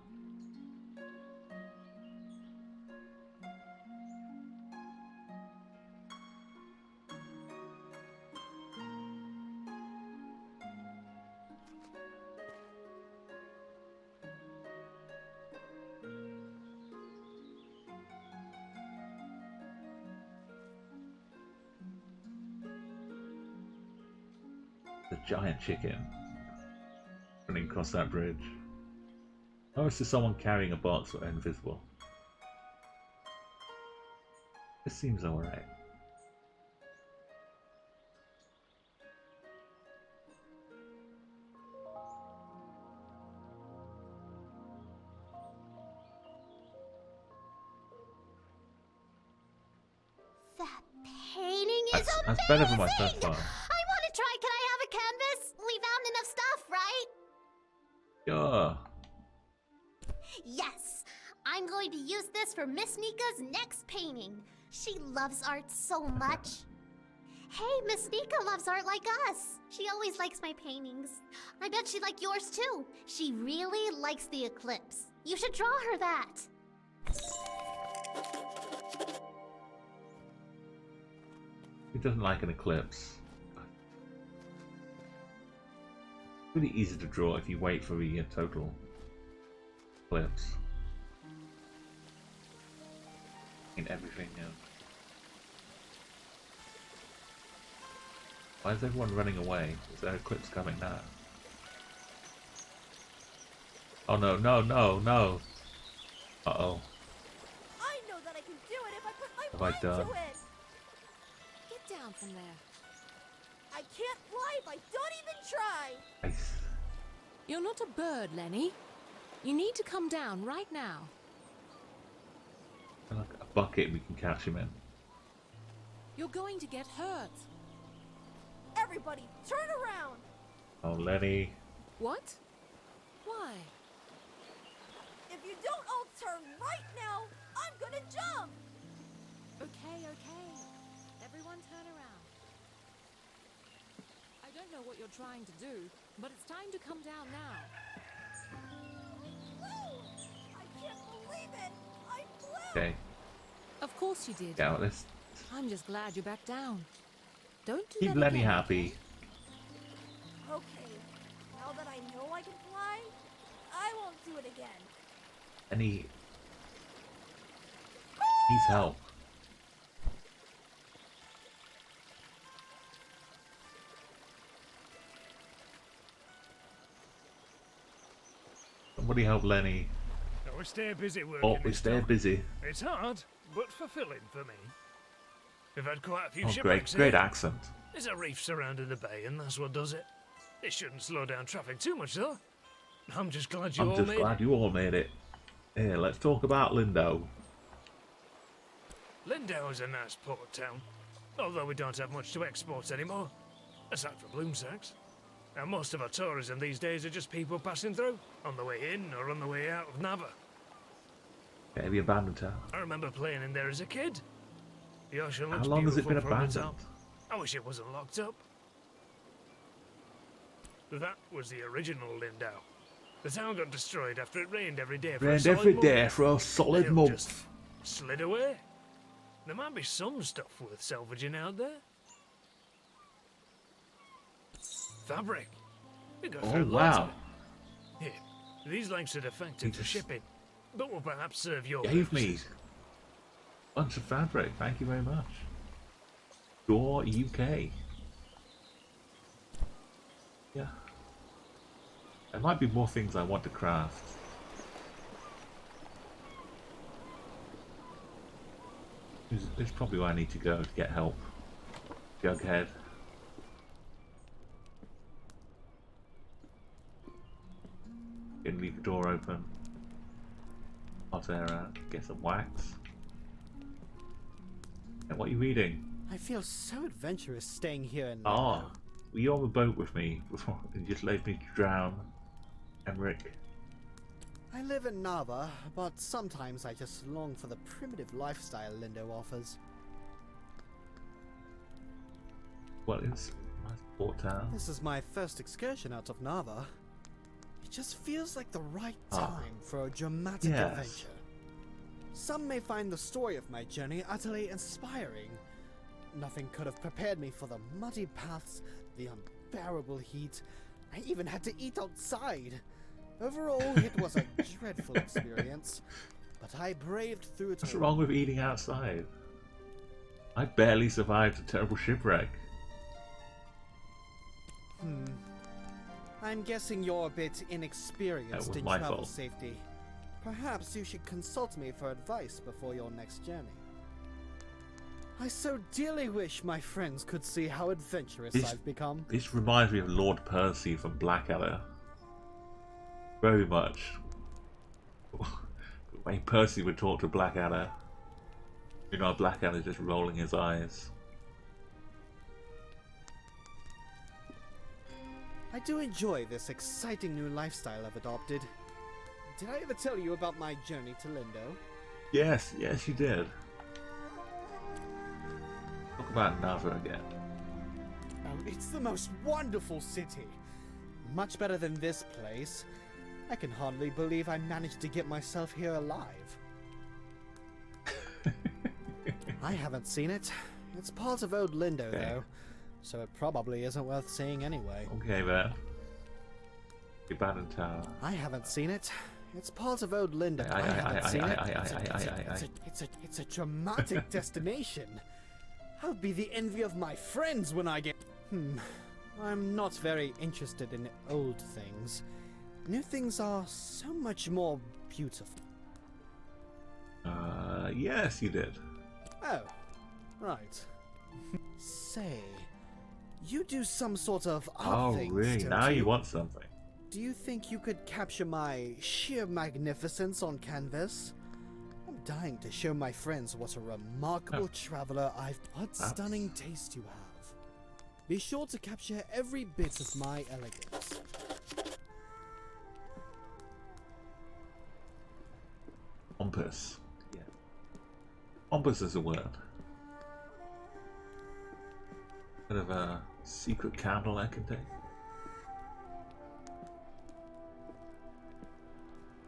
[SPEAKER 1] The giant chicken running across that bridge. Oh, it's just someone carrying a box or invisible. This seems alright.
[SPEAKER 8] That painting is amazing!
[SPEAKER 1] That's better than my first one.
[SPEAKER 8] I want to try. Can I have a canvas? We found enough stuff, right?
[SPEAKER 1] Sure.
[SPEAKER 8] Yes! I'm going to use this for Miss Nika's next painting. She loves art so much. Hey, Miss Nika loves art like us. She always likes my paintings. I bet she'd like yours too. She really likes the eclipse. You should draw her that.
[SPEAKER 1] Who doesn't like an eclipse? Really easy to draw if you wait for the total eclipse. In everything else. Why is everyone running away? Is there an eclipse coming now? Oh no, no, no, no! Uh-oh.
[SPEAKER 6] I know that I can do it if I put my
[SPEAKER 1] Have I
[SPEAKER 6] mind
[SPEAKER 1] done?
[SPEAKER 6] to it.
[SPEAKER 3] Get down from there.
[SPEAKER 6] I can't fly if I don't even try.
[SPEAKER 1] Nice.
[SPEAKER 3] You're not a bird, Lenny. You need to come down right now.
[SPEAKER 1] Like a bucket we can catch him in.
[SPEAKER 3] You're going to get hurt.
[SPEAKER 6] Everybody, turn around.
[SPEAKER 1] Oh, Lenny.
[SPEAKER 3] What? Why?
[SPEAKER 6] If you don't all turn right now, I'm gonna jump.
[SPEAKER 3] Okay, okay. Everyone turn around. I don't know what you're trying to do, but it's time to come down now.
[SPEAKER 6] Woo! I can't believe it. I flew.
[SPEAKER 1] Okay.
[SPEAKER 3] Of course you did.
[SPEAKER 1] Yeah, let's
[SPEAKER 3] I'm just glad you're back down. Don't do
[SPEAKER 1] keep
[SPEAKER 3] that
[SPEAKER 1] Lenny
[SPEAKER 3] again.
[SPEAKER 1] happy.
[SPEAKER 6] Okay, now that I know I can fly, I won't do it again.
[SPEAKER 1] And he needs help. Somebody help Lenny.
[SPEAKER 12] We stay busy working.
[SPEAKER 1] Oh, we
[SPEAKER 12] this
[SPEAKER 1] stay
[SPEAKER 12] time.
[SPEAKER 1] busy.
[SPEAKER 12] It's hard, but fulfilling for me. We've had quite a few
[SPEAKER 1] Oh,
[SPEAKER 12] shipwrecks
[SPEAKER 1] great
[SPEAKER 12] here.
[SPEAKER 1] accent.
[SPEAKER 12] There's a reef surrounding the bay, and that's what does it. It shouldn't slow down traffic too much, though. I'm just glad you
[SPEAKER 1] I'm
[SPEAKER 12] all
[SPEAKER 1] just
[SPEAKER 12] made
[SPEAKER 1] glad you all made it. Here, let's talk about Lindo.
[SPEAKER 12] it. Lindau is a nice port town, although we don't have much to export anymore, aside from bloom sacks. And most of our tourism these days are just people passing through, on the way in or on the way out of Nava.
[SPEAKER 1] Maybe abandoned town.
[SPEAKER 12] I remember playing in there as a kid. The ocean
[SPEAKER 1] How
[SPEAKER 12] looks
[SPEAKER 1] long has it
[SPEAKER 12] beautiful
[SPEAKER 1] been
[SPEAKER 12] from the
[SPEAKER 1] abandoned?
[SPEAKER 12] top. I wish it wasn't locked up. That was the original Lindau. The town got destroyed after it rained every day for a
[SPEAKER 1] Rained
[SPEAKER 12] solid
[SPEAKER 1] every
[SPEAKER 12] month.
[SPEAKER 1] day for a solid
[SPEAKER 12] They'll
[SPEAKER 1] month.
[SPEAKER 12] just slid away. There might be some stuff worth salvaging out there. Fabric. We got
[SPEAKER 1] Oh,
[SPEAKER 12] through loads
[SPEAKER 1] wow.
[SPEAKER 12] of it. Here, these lengths are defective for
[SPEAKER 1] just
[SPEAKER 12] shipping, but will perhaps serve your
[SPEAKER 1] Gave me
[SPEAKER 12] purposes.
[SPEAKER 1] a bunch of fabric. Thank you very much. Door UK. Yeah. There might be more things I want to craft. This is probably where I need to go to get help. Jughead. Can leave the door open. Hot air out. Get some wax. And what are you reading?
[SPEAKER 13] I feel so adventurous staying here in
[SPEAKER 1] Oh, were you on the boat with me before and just let me drown? Emmerich.
[SPEAKER 13] I live in Nava, but sometimes I just long for the primitive lifestyle Lindo offers.
[SPEAKER 1] What is nice port town?
[SPEAKER 13] This is my first excursion out of Nava. It just feels like the right time for a dramatic
[SPEAKER 1] Yes.
[SPEAKER 13] adventure. Some may find the story of my journey utterly inspiring. Nothing could have prepared me for the muddy paths, the unbearable heat. I even had to eat outside. Overall, it was a dreadful experience, but I braved through it
[SPEAKER 1] What's
[SPEAKER 13] all.
[SPEAKER 1] wrong with eating outside? I barely survived a terrible shipwreck.
[SPEAKER 13] I'm guessing you're a bit
[SPEAKER 1] That
[SPEAKER 13] inexperienced
[SPEAKER 1] was
[SPEAKER 13] in
[SPEAKER 1] my
[SPEAKER 13] travel
[SPEAKER 1] fault.
[SPEAKER 13] safety. Perhaps you should consult me for advice before your next journey. I so dearly wish my friends could see how adventurous I've become.
[SPEAKER 1] This reminds me of Lord Percy from Blackadder. Very much. The way Percy would talk to Blackadder. You know, Blackadder just rolling his eyes.
[SPEAKER 13] I do enjoy this exciting new lifestyle I've adopted. Did I ever tell you about my journey to Lindo?
[SPEAKER 1] Yes, yes, you did. Talk about Nava again.
[SPEAKER 13] Oh, it's the most wonderful city. Much better than this place. I can hardly believe I managed to get myself here alive. I haven't seen it. It's part of Old Lindo, though, so it probably isn't worth seeing anyway.
[SPEAKER 1] Okay, man. The Abandoned Tower.
[SPEAKER 13] I haven't seen it. It's part of Old Lindo. I haven't seen it. It's a dramatic destination. I'll be the envy of my friends when I get... I'm not very interested in old things. New things are so much more beautiful.
[SPEAKER 1] Yes, you did.
[SPEAKER 13] Oh, right. Say, you do some sort of art things,
[SPEAKER 1] really?
[SPEAKER 13] don't
[SPEAKER 1] Now you want something.
[SPEAKER 13] Do you think you could capture my sheer magnificence on canvas? I'm dying to show my friends what a remarkable traveler I've... What stunning taste you have. Be sure to capture every bit of my elegance.
[SPEAKER 1] Pompous. Yeah. Pompous is a word. Bit of a secret candle I can take.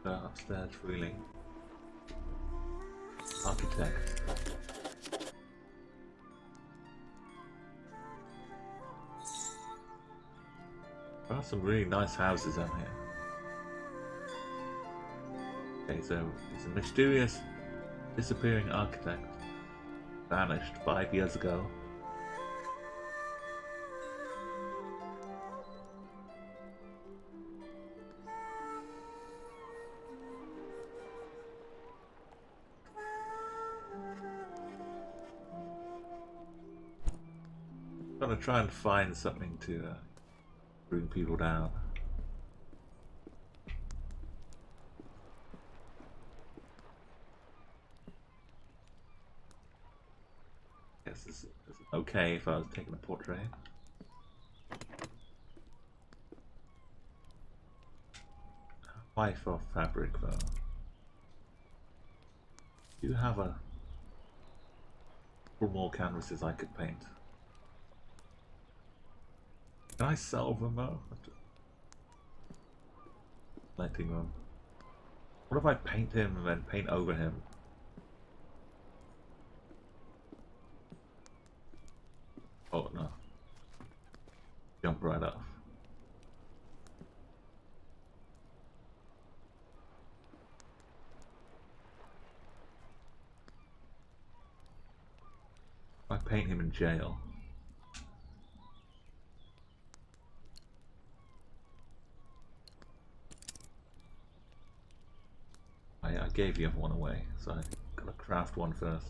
[SPEAKER 1] Upstairs freely. Architect. There are some really nice houses down here. Okay, so he's a mysterious disappearing architect. Vanished 5 years ago. I'm gonna try and find something to bring people down. Guess this is okay if I was taking a portrait. Wife of fabric though. Do you have a couple more canvases I could paint? Can I sell them though? Letting them. What if I paint him and then paint over him? Oh no. Jump right off. I paint him in jail. I gave the other one away, so I gotta craft one first.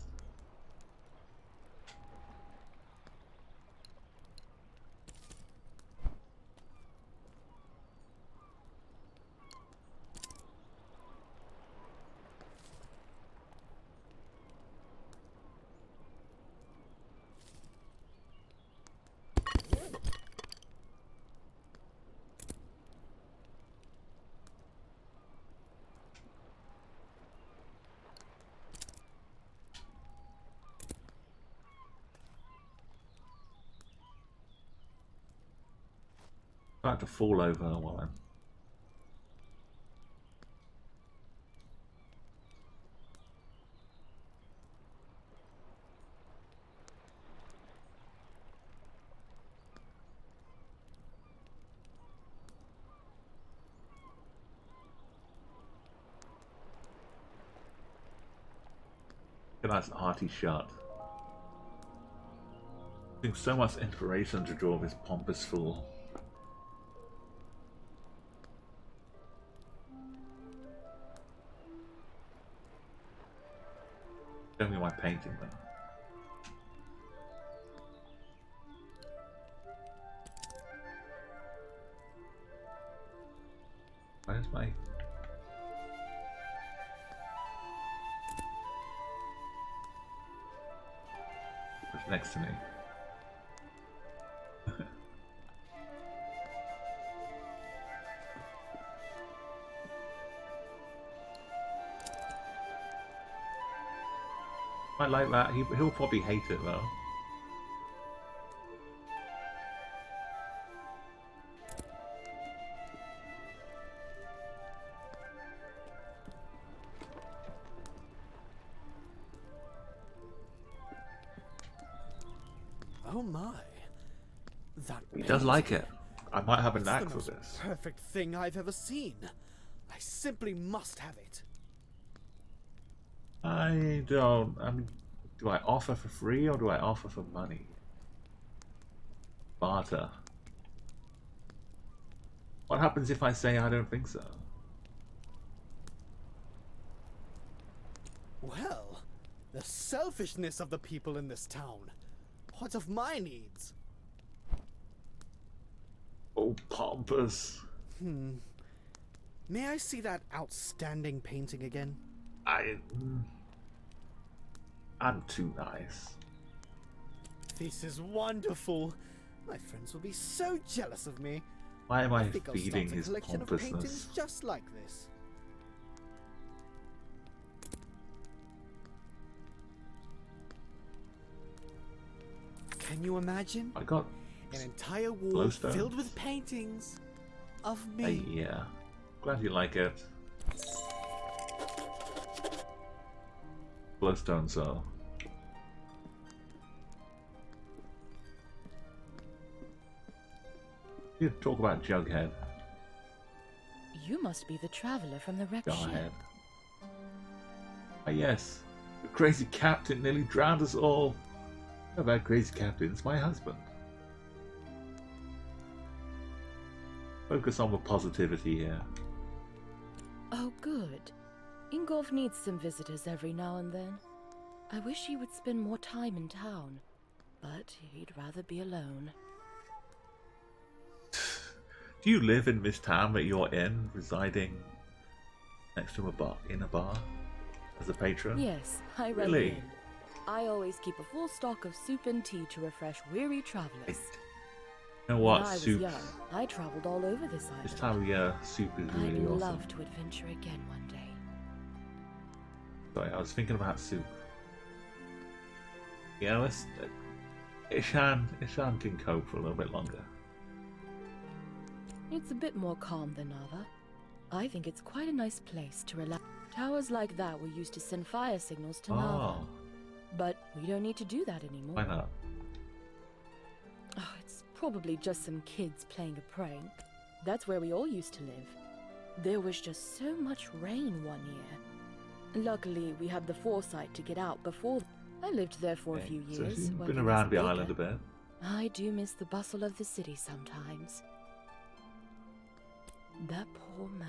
[SPEAKER 1] About to fall over while I'm... Look at that hearty shot. Getting so much inspiration to draw this pompous fool. Show me my painting though. Where's my... What's next to me? I like that. He'll probably hate it though.
[SPEAKER 13] Oh my. That
[SPEAKER 1] He does like
[SPEAKER 13] painting.
[SPEAKER 1] it. I might have a
[SPEAKER 13] It's
[SPEAKER 1] knack
[SPEAKER 13] the
[SPEAKER 1] for
[SPEAKER 13] most
[SPEAKER 1] this.
[SPEAKER 13] perfect thing I've ever seen. I simply must have it.
[SPEAKER 1] I mean, do I offer for free or do I offer for money? Barter. What happens if I say I don't think so?
[SPEAKER 13] Well, the selfishness of the people in this town. What of my needs?
[SPEAKER 1] Oh, pompous.
[SPEAKER 13] May I see that outstanding painting again?
[SPEAKER 1] I'm too nice.
[SPEAKER 13] This is wonderful. My friends will be so jealous of me.
[SPEAKER 1] Why am I
[SPEAKER 13] think I'll
[SPEAKER 1] feeding
[SPEAKER 13] start a
[SPEAKER 1] his
[SPEAKER 13] collection of paintings
[SPEAKER 1] pompousness?
[SPEAKER 13] just like this. Can you imagine?
[SPEAKER 1] I got
[SPEAKER 13] an entire wall
[SPEAKER 1] glowstones.
[SPEAKER 13] filled with paintings of me.
[SPEAKER 1] Yeah. Glad you like it. Glowstone, so. You talk about Jughead.
[SPEAKER 14] You must be the traveler from the wrecked
[SPEAKER 1] Go
[SPEAKER 14] ship.
[SPEAKER 1] ahead. Ah, yes. The crazy captain nearly drowned us all. How about crazy captain's my husband? Focus on the positivity here.
[SPEAKER 14] Oh, good. Ingolf needs some visitors every now and then. I wish he would spend more time in town, but he'd rather be alone.
[SPEAKER 1] Do you live in this town that you're in, residing next to a bar, in a bar, as a patron?
[SPEAKER 14] Yes, I run
[SPEAKER 1] Really?
[SPEAKER 14] the inn. I always keep a full stock of soup and tea to refresh weary travelers.
[SPEAKER 1] You know what?
[SPEAKER 14] When I was
[SPEAKER 1] Soup.
[SPEAKER 14] young, I traveled all over this island.
[SPEAKER 1] This time of year, soup is really
[SPEAKER 14] I'd
[SPEAKER 1] awesome.
[SPEAKER 14] love to adventure again one day.
[SPEAKER 1] Sorry, I was thinking about soup. Yeah, let's. Ishan can cope for a little bit longer.
[SPEAKER 14] It's a bit more calm than Nava. I think it's quite a nice place to relax. Towers like that were used to send fire signals to Nava.
[SPEAKER 1] Oh,
[SPEAKER 14] But we don't need to do that anymore.
[SPEAKER 1] why not?
[SPEAKER 14] Oh, it's probably just some kids playing a prank. That's where we all used to live. There was just so much rain one year. Luckily, we had the foresight to get out before. I lived there for a few
[SPEAKER 1] So
[SPEAKER 14] years.
[SPEAKER 1] you've
[SPEAKER 14] working
[SPEAKER 1] been
[SPEAKER 14] as
[SPEAKER 1] around the
[SPEAKER 14] baker.
[SPEAKER 1] island a bit.
[SPEAKER 14] I do miss the bustle of the city sometimes. That poor man.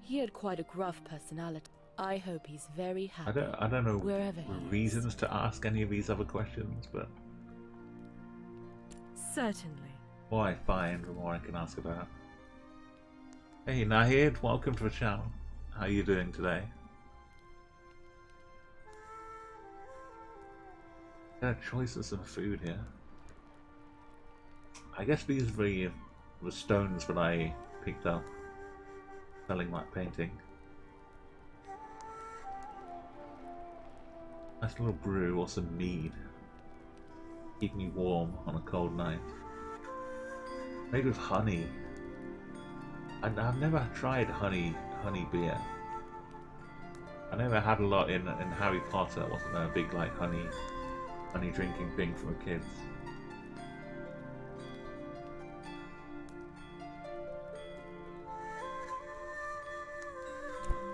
[SPEAKER 14] He had quite a gruff personality. I hope he's very happy.
[SPEAKER 1] I don't know
[SPEAKER 14] wherever he
[SPEAKER 1] the reasons to ask any of these other questions, but
[SPEAKER 14] Certainly.
[SPEAKER 1] the more I find, the more I can ask about. Hey Nahid, welcome to the channel. How are you doing today? Got a choice of some food here. I guess these are the stones that I picked up selling my painting. Nice little brew or some mead. Keep me warm on a cold night. Made with honey. I've never tried honey beer. I never had a lot in Harry Potter. Wasn't a big like honey drinking thing for the kids.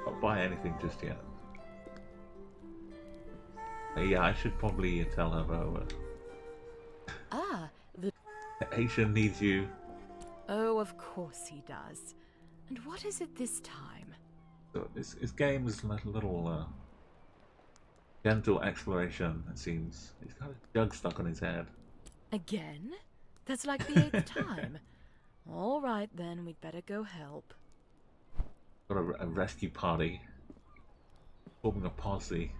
[SPEAKER 1] Not buy anything just yet. Yeah, I should probably tell her though.
[SPEAKER 14] Ah, the...
[SPEAKER 1] Haitian needs you.
[SPEAKER 14] Oh, of course he does. And what is it this time?
[SPEAKER 1] So this game is like a little Gentle exploration, it seems. He's got a jug stuck on his head.
[SPEAKER 14] Again? That's like the 8th time. All right, then, we'd better go help.
[SPEAKER 1] Got a rescue party. Forming a posse.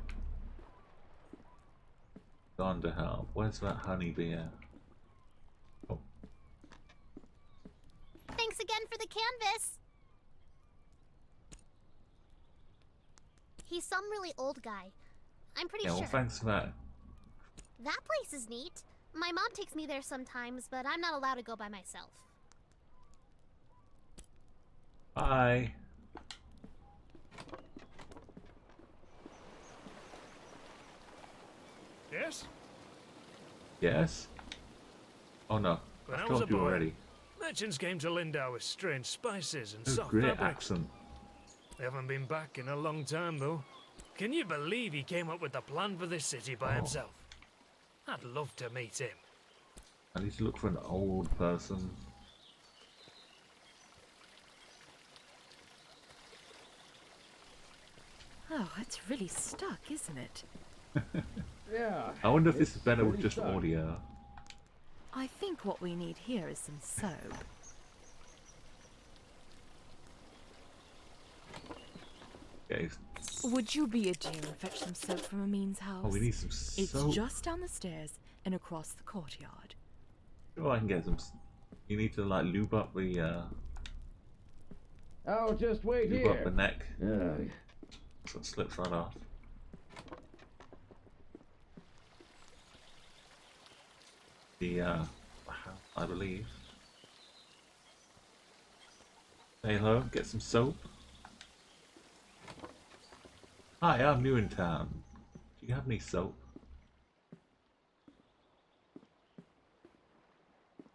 [SPEAKER 1] Gone to help. Where's that honeybee at? Oh.
[SPEAKER 8] Thanks again for the canvas. He's some really old guy. I'm pretty
[SPEAKER 1] Yeah,
[SPEAKER 8] sure.
[SPEAKER 1] well, thanks for that.
[SPEAKER 8] That place is neat. My mom takes me there sometimes, but I'm not allowed to go by myself.
[SPEAKER 1] Bye.
[SPEAKER 12] Yes?
[SPEAKER 1] Yes? Oh no,
[SPEAKER 12] When
[SPEAKER 1] I
[SPEAKER 12] I was a
[SPEAKER 1] told you
[SPEAKER 12] boy,
[SPEAKER 1] already.
[SPEAKER 12] merchants came to Lindau with strange spices and
[SPEAKER 1] Oh,
[SPEAKER 12] soft
[SPEAKER 1] great
[SPEAKER 12] fabrics.
[SPEAKER 1] accent.
[SPEAKER 12] They haven't been back in a long time, though. Can you believe he came up with the plan for this city by himself? I'd love to meet him.
[SPEAKER 1] I need to look for an old person.
[SPEAKER 14] Oh, it's really stuck, isn't it?
[SPEAKER 7] Yeah.
[SPEAKER 1] I wonder if this
[SPEAKER 7] it's
[SPEAKER 1] is better with
[SPEAKER 7] pretty
[SPEAKER 1] just
[SPEAKER 7] stuck.
[SPEAKER 1] audio.
[SPEAKER 14] I think what we need here is some soap.
[SPEAKER 1] Okay.
[SPEAKER 14] Would you be a dear and fetch some soap from Amin's house?
[SPEAKER 1] Oh, we need some
[SPEAKER 14] It's
[SPEAKER 1] soap.
[SPEAKER 14] just down the stairs and across the courtyard.
[SPEAKER 1] Sure, I can get some. You need to like lube up the
[SPEAKER 7] Oh, just wait
[SPEAKER 1] lube
[SPEAKER 7] here.
[SPEAKER 1] up the neck.
[SPEAKER 7] Ugh.
[SPEAKER 1] So it slips right off. The I believe. Say hello, get some soap. Hi, I'm new in town. Do you have any soap?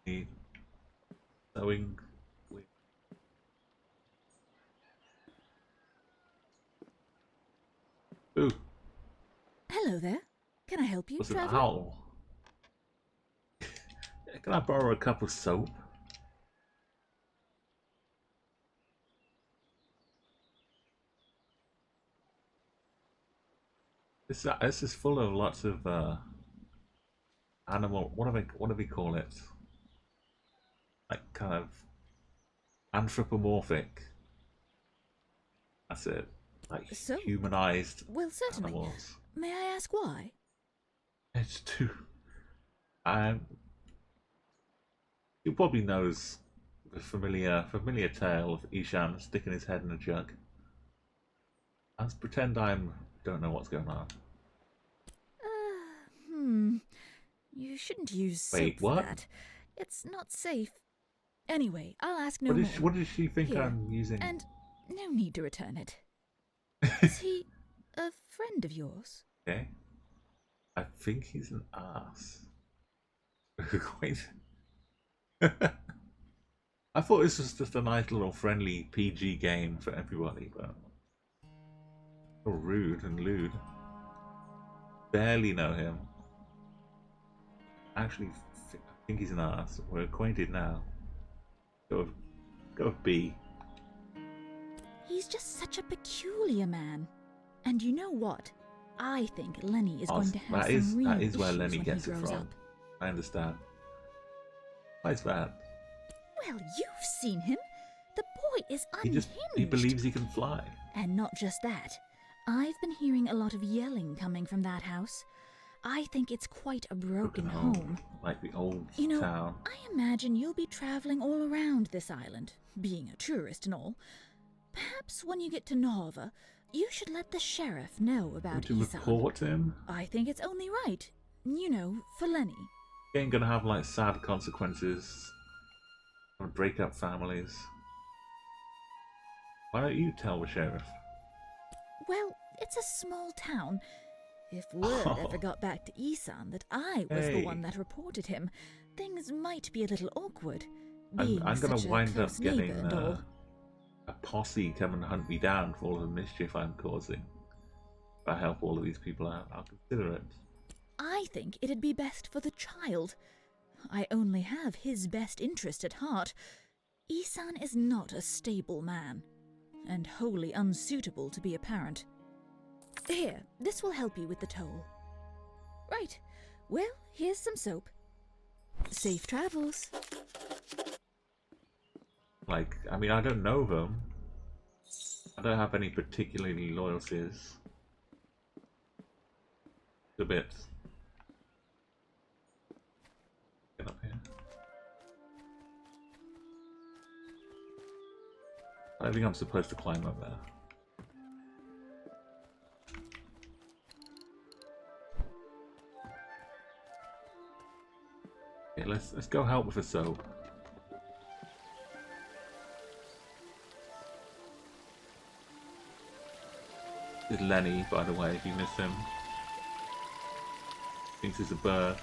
[SPEAKER 1] Need sewing. Ooh,
[SPEAKER 9] Hello there. Can I help you,
[SPEAKER 1] what's an
[SPEAKER 9] traveler?
[SPEAKER 1] owl? Can I borrow a cup of soap? This is full of lots of animal. What do we call it? Like kind of anthropomorphic. That's it. Like
[SPEAKER 9] So,
[SPEAKER 1] humanized
[SPEAKER 9] well, certainly.
[SPEAKER 1] animals.
[SPEAKER 9] May I ask why?
[SPEAKER 1] It's too. You probably knows the familiar tale of Ishan sticking his head in a jug. Let's pretend don't know what's going on.
[SPEAKER 9] You shouldn't use
[SPEAKER 1] Wait,
[SPEAKER 9] soap for
[SPEAKER 1] what?
[SPEAKER 9] that. It's not safe. Anyway, I'll ask no
[SPEAKER 1] What
[SPEAKER 9] more.
[SPEAKER 1] what does she think
[SPEAKER 9] Here,
[SPEAKER 1] I'm using?
[SPEAKER 9] And no need to return it. Is he a friend of yours?
[SPEAKER 1] Okay. I think he's an ass. Quite. I thought this was just a nice little friendly PG game for everybody, but so rude and lewd. Barely know him. Actually, I think he's an ass. We're acquainted now. Go with B.
[SPEAKER 9] He's just such a peculiar man. And you know what? I think Lenny is going to have some real
[SPEAKER 1] that is where
[SPEAKER 9] issues
[SPEAKER 1] Lenny
[SPEAKER 9] when
[SPEAKER 1] gets
[SPEAKER 9] he
[SPEAKER 1] it
[SPEAKER 9] grows
[SPEAKER 1] from.
[SPEAKER 9] up.
[SPEAKER 1] I understand. Why is that?
[SPEAKER 9] Well, you've seen him. The boy is
[SPEAKER 1] He
[SPEAKER 9] unhinged.
[SPEAKER 1] believes he can fly.
[SPEAKER 9] And not just that. I've been hearing a lot of yelling coming from that house. I think it's quite a broken home.
[SPEAKER 1] Like the old
[SPEAKER 9] You know,
[SPEAKER 1] town.
[SPEAKER 9] I imagine you'll be traveling all around this island, being a tourist and all. Perhaps when you get to Nova, you should let the sheriff know about
[SPEAKER 1] To
[SPEAKER 9] Isan.
[SPEAKER 1] report him?
[SPEAKER 9] I think it's only right. You know, for Lenny.
[SPEAKER 1] He ain't gonna have like sad consequences. Gonna break up families. Why don't you tell the sheriff?
[SPEAKER 9] Well, it's a small town. If word ever got back to Isan that I was the one
[SPEAKER 1] Hey.
[SPEAKER 9] that reported him, things might be a little awkward.
[SPEAKER 1] I'm
[SPEAKER 9] Being
[SPEAKER 1] gonna
[SPEAKER 9] such a
[SPEAKER 1] wind up
[SPEAKER 9] close neighbor
[SPEAKER 1] getting
[SPEAKER 9] and all.
[SPEAKER 1] a posse come and hunt me down for all the mischief I'm causing. If I help all of these people out, I'll consider it.
[SPEAKER 9] I think it'd be best for the child. I only have his best interest at heart. Isan is not a stable man, and wholly unsuitable to be a parent. Here, this will help you with the toll. Right. Well, here's some soap. Safe travels.
[SPEAKER 1] Like, I mean, I don't know them. I don't have any particularly loyalties. It's a bit. Get up here. I don't think I'm supposed to climb up there. Okay, let's go help with the soap. This is Lenny, by the way, if you miss him. Thinks he's a bird.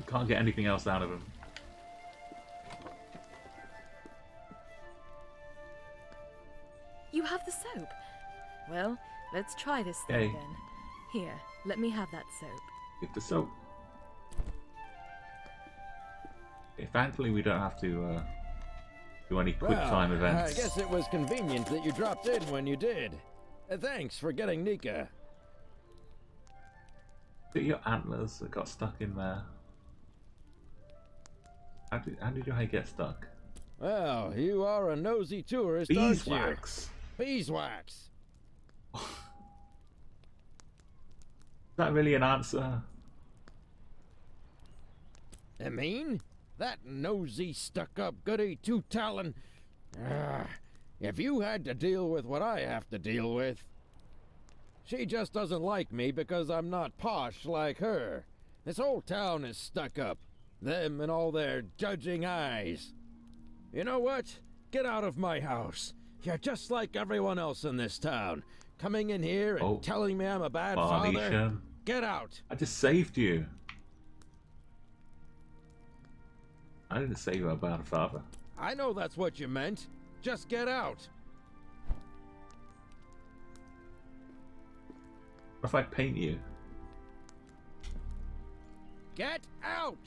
[SPEAKER 1] Can't get anything else out of him.
[SPEAKER 14] You have the soap. Well, let's try this thing then. Here, let me have that soap.
[SPEAKER 1] Get the soap. Okay, thankfully we don't have to do any quick time events.
[SPEAKER 7] I guess it was convenient that you dropped in when you did. Thanks for getting Nika.
[SPEAKER 1] Look at your antlers that got stuck in there. How did your hay get stuck?
[SPEAKER 7] Well, you are a nosy tourist, aren't you?
[SPEAKER 1] Beeswax.
[SPEAKER 7] Beeswax.
[SPEAKER 1] Is that really an answer?
[SPEAKER 7] I mean, that nosy, stuck-up goody two-talon. If you had to deal with what I have to deal with. She just doesn't like me because I'm not posh like her. This whole town is stuck up. Them and all their judging eyes. You know what? Get out of my house. You're just like everyone else in this town. Coming in here and telling me I'm a bad father. Get out.
[SPEAKER 1] I just saved you. I didn't say you were a bad father.
[SPEAKER 7] I know that's what you meant. Just get out.
[SPEAKER 1] What if I paint you?
[SPEAKER 7] Get out!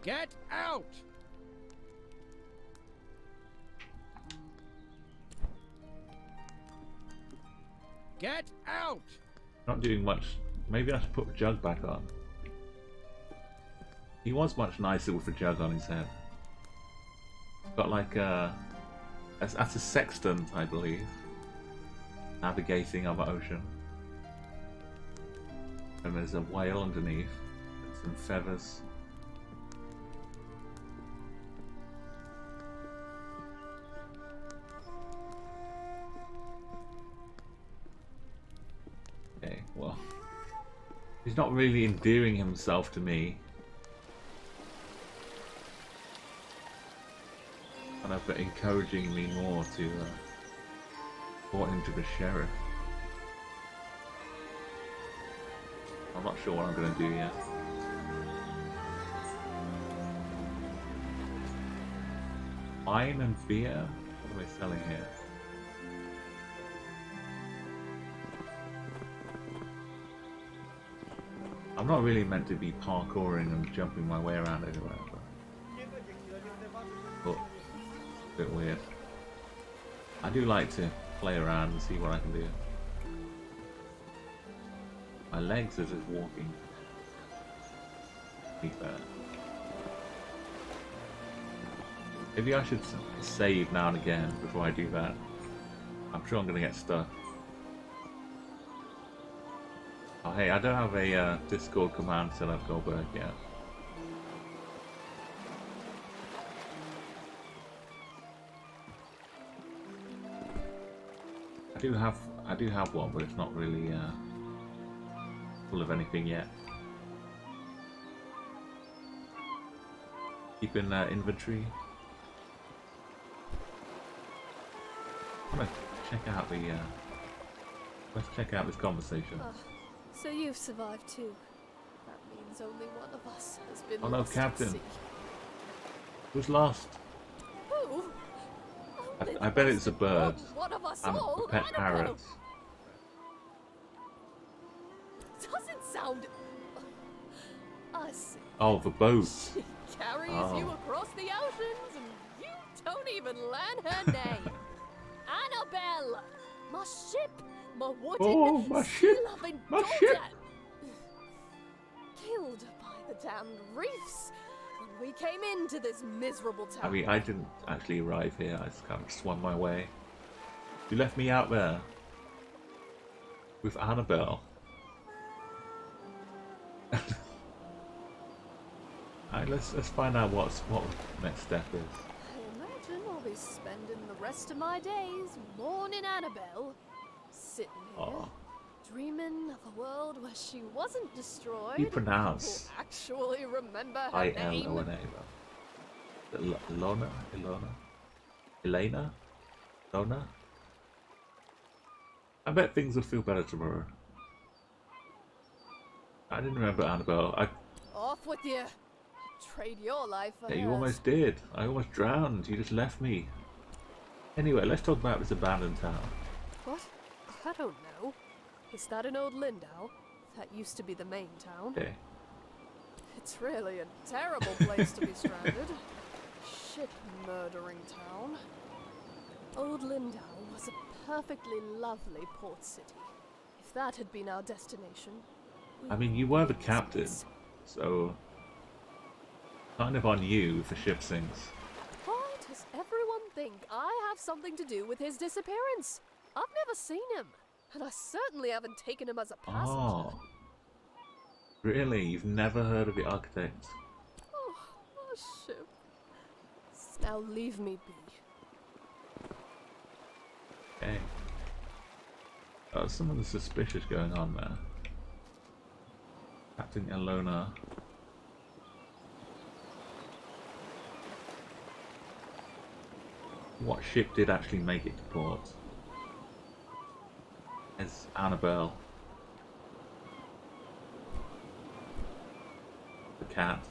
[SPEAKER 7] Get out! Get out!
[SPEAKER 1] Not doing much. Maybe I should put the jug back on. He was much nicer with a jug on his head. Got like a... That's a sextant, I believe. Navigating on the ocean. And there's a whale underneath. And some feathers. Okay, well... He's not really endearing himself to me. But encouraging me more to report him to the sheriff. I'm not sure what I'm going to do yet. Wine and beer? What are they selling here? I'm not really meant to be parkouring and jumping my way around anywhere. But bit weird. I do like to play around and see what I can do. My legs are just walking. Be fair. Maybe I should save now and again before I do that. I'm sure I'm gonna get stuck. Oh hey, I don't have a Discord command set up Goldberg yet. I do have one, but it's not really full of anything yet. Keep in inventory. I'm gonna check out the. Let's check out this conversation.
[SPEAKER 6] So you've survived too. That means only one of us has been
[SPEAKER 1] Oh no,
[SPEAKER 6] lost at
[SPEAKER 1] Captain.
[SPEAKER 6] sea.
[SPEAKER 1] Who's lost?
[SPEAKER 6] Who?
[SPEAKER 1] I bet it's a bird.
[SPEAKER 6] One of us
[SPEAKER 1] And
[SPEAKER 6] all.
[SPEAKER 1] a pet
[SPEAKER 6] I don't
[SPEAKER 1] parrot.
[SPEAKER 6] know. Doesn't sound.
[SPEAKER 3] I see.
[SPEAKER 1] Oh, the boat.
[SPEAKER 3] She carries you
[SPEAKER 1] Oh.
[SPEAKER 3] across the oceans and you don't even learn her name. Annabelle! My ship! My wooden,
[SPEAKER 1] Oh, my ship!
[SPEAKER 3] sea-loving
[SPEAKER 1] My
[SPEAKER 3] daughter!
[SPEAKER 1] ship!
[SPEAKER 3] Killed by the damned reefs when we came into this miserable town.
[SPEAKER 1] I mean, I didn't actually arrive here. I just kind of swam my way. You left me out there with Annabelle. Alright, let's find out what the next step is.
[SPEAKER 3] I imagine I'll be spending the rest of my days mourning Annabelle, sitting here,
[SPEAKER 1] Oh.
[SPEAKER 3] dreaming of a world where she wasn't destroyed.
[SPEAKER 1] You pronounce
[SPEAKER 3] Or actually remember her
[SPEAKER 1] I-L-O-N-A.
[SPEAKER 3] name.
[SPEAKER 1] Elena? Lona? I bet things will feel better tomorrow. I didn't remember Annabelle.
[SPEAKER 3] Off with you. Trade your life for
[SPEAKER 1] Yeah, you
[SPEAKER 3] hers.
[SPEAKER 1] almost did. I almost drowned. You just left me. Anyway, let's talk about this abandoned town.
[SPEAKER 3] What? I don't know. Is that an old Lindau? That used to be the main town.
[SPEAKER 1] Okay.
[SPEAKER 3] It's really a terrible place to be stranded. Ship murdering town. Old Lindau was a perfectly lovely port city. If that had been our destination.
[SPEAKER 1] I mean, you were the captain, so kind of on you if the ship sinks.
[SPEAKER 3] Why does everyone think I have something to do with his disappearance? I've never seen him, and I certainly haven't taken him as a passenger.
[SPEAKER 1] Oh. Really? You've never heard of the architect?
[SPEAKER 3] Oh, our ship. Now leave me be.
[SPEAKER 1] Okay. Oh, something suspicious going on there. Captain Elona. What ship did actually make it to port? It's Annabelle. The cat.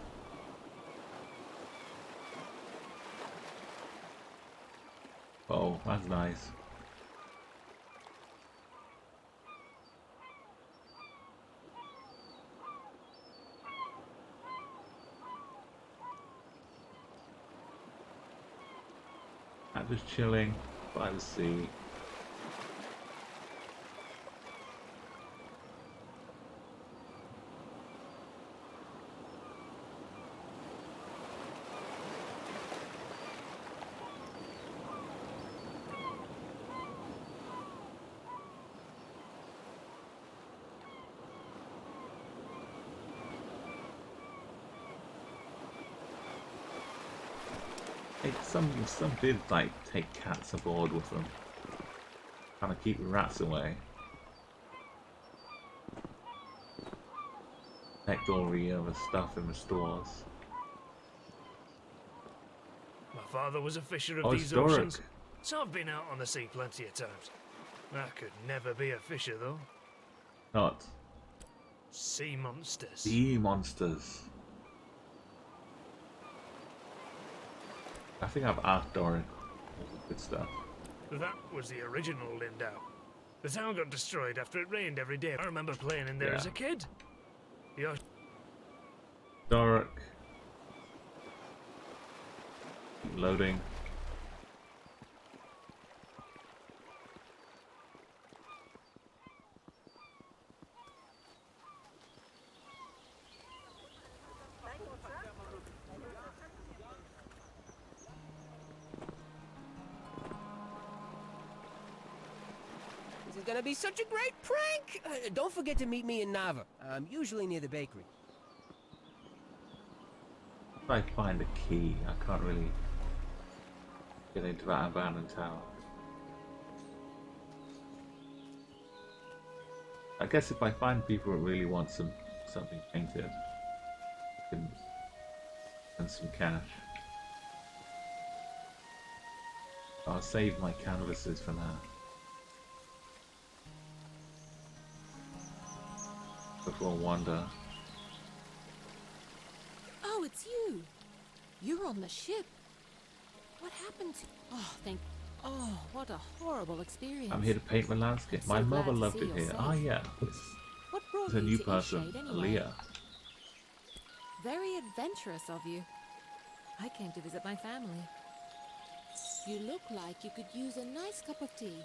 [SPEAKER 1] Oh, that's nice. I'm just chilling by the sea. Some did like take cats aboard with them, kind of keep rats away. Protect all the other stuff in the stores.
[SPEAKER 12] My father was a fisher of
[SPEAKER 1] Oh,
[SPEAKER 12] these
[SPEAKER 1] it's Doric.
[SPEAKER 12] oceans, so I've been out on the sea plenty of times. I could never be a fisher, though.
[SPEAKER 1] Not
[SPEAKER 12] Sea monsters.
[SPEAKER 1] sea monsters. I think I've asked Doric all the good stuff.
[SPEAKER 12] That was the original Lindau. The town got destroyed after it rained every day. I remember playing in there as a kid. The
[SPEAKER 1] Doric. Loading.
[SPEAKER 11] This is gonna be such a great prank! Don't forget to meet me in Nava. I'm usually near the bakery.
[SPEAKER 1] If I find a key, I can't really get into that abandoned tower. I guess if I find people that really want something painted, I can spend some cash. I'll save my canvases for now. Before Wanda.
[SPEAKER 3] Oh, it's you. You're on the ship. What happened to... Oh, thank... Oh, what a horrible experience.
[SPEAKER 1] I'm here to paint the landscape.
[SPEAKER 3] I'm
[SPEAKER 1] My
[SPEAKER 3] so
[SPEAKER 1] mother
[SPEAKER 3] glad to
[SPEAKER 1] loved
[SPEAKER 3] see
[SPEAKER 1] it
[SPEAKER 3] you're
[SPEAKER 1] here.
[SPEAKER 3] safe.
[SPEAKER 1] Ah, yeah.
[SPEAKER 3] What brought
[SPEAKER 1] It's a
[SPEAKER 3] you
[SPEAKER 1] new
[SPEAKER 3] to
[SPEAKER 1] person,
[SPEAKER 3] Eastshade anyway?
[SPEAKER 1] Aaliyah.
[SPEAKER 3] Very adventurous of you. I came to visit my family. You look like you could use a nice cup of tea.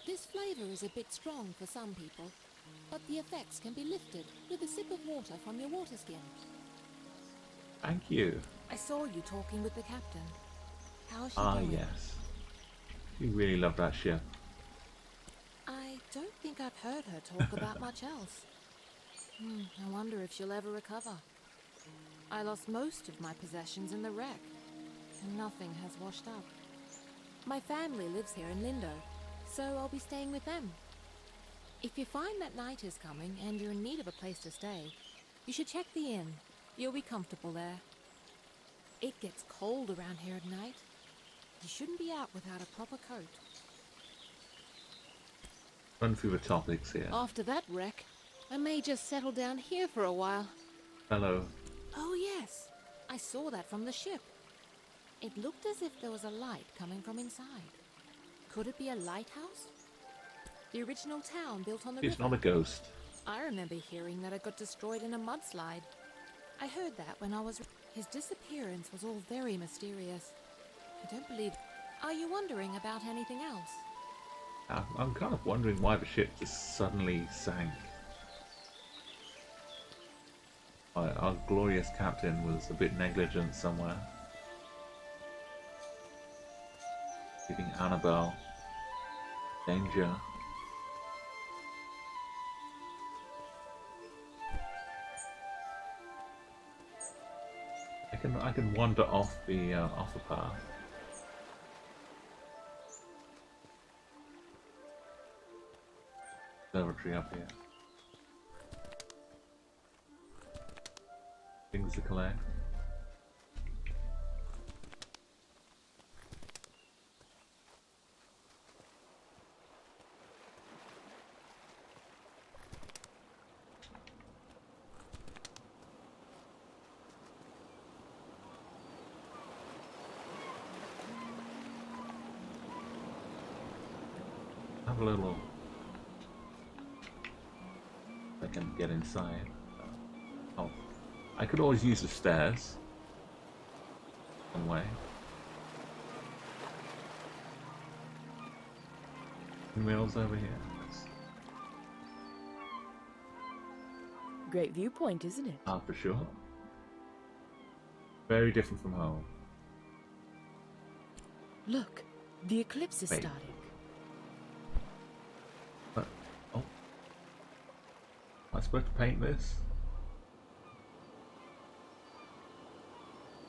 [SPEAKER 3] This flavor is a bit strong for some people, but the effects can be lifted with a sip of water from your water skin.
[SPEAKER 1] Thank you.
[SPEAKER 3] I saw you talking with the captain. How's she
[SPEAKER 1] Ah,
[SPEAKER 3] doing?
[SPEAKER 1] yes. You really love that ship.
[SPEAKER 3] I don't think I've heard her talk about much else. I wonder if she'll ever recover. I lost most of my possessions in the wreck, and nothing has washed up. My family lives here in Lindo, so I'll be staying with them. If you find that night is coming and you're in need of a place to stay, you should check the inn. You'll be comfortable there. It gets cold around here at night. You shouldn't be out without a proper coat.
[SPEAKER 1] Run through the topics here.
[SPEAKER 3] After that wreck, I may just settle down here for a while.
[SPEAKER 1] Hello.
[SPEAKER 3] Oh yes, I saw that from the ship. It looked as if there was a light coming from inside. Could it be a lighthouse? The original town built on the
[SPEAKER 1] It's
[SPEAKER 3] river.
[SPEAKER 1] not a ghost.
[SPEAKER 3] I remember hearing that it got destroyed in a mudslide. I heard that when I was... His disappearance was all very mysterious. I don't believe... Are you wondering about anything else?
[SPEAKER 1] I'm kind of wondering why the ship just suddenly sank. Our glorious captain was a bit negligent somewhere. Leaving Annabelle danger. I can wander off the path. Observatory up here. Things to collect. Have a little. I can get inside. Oh, I could always use the stairs. One way. Wheels over here.
[SPEAKER 14] Great viewpoint, isn't it?
[SPEAKER 1] Ah, for sure. Very different from home.
[SPEAKER 14] Look, the eclipse is
[SPEAKER 1] Wait.
[SPEAKER 14] starting.
[SPEAKER 1] Oh. Am I supposed to paint this?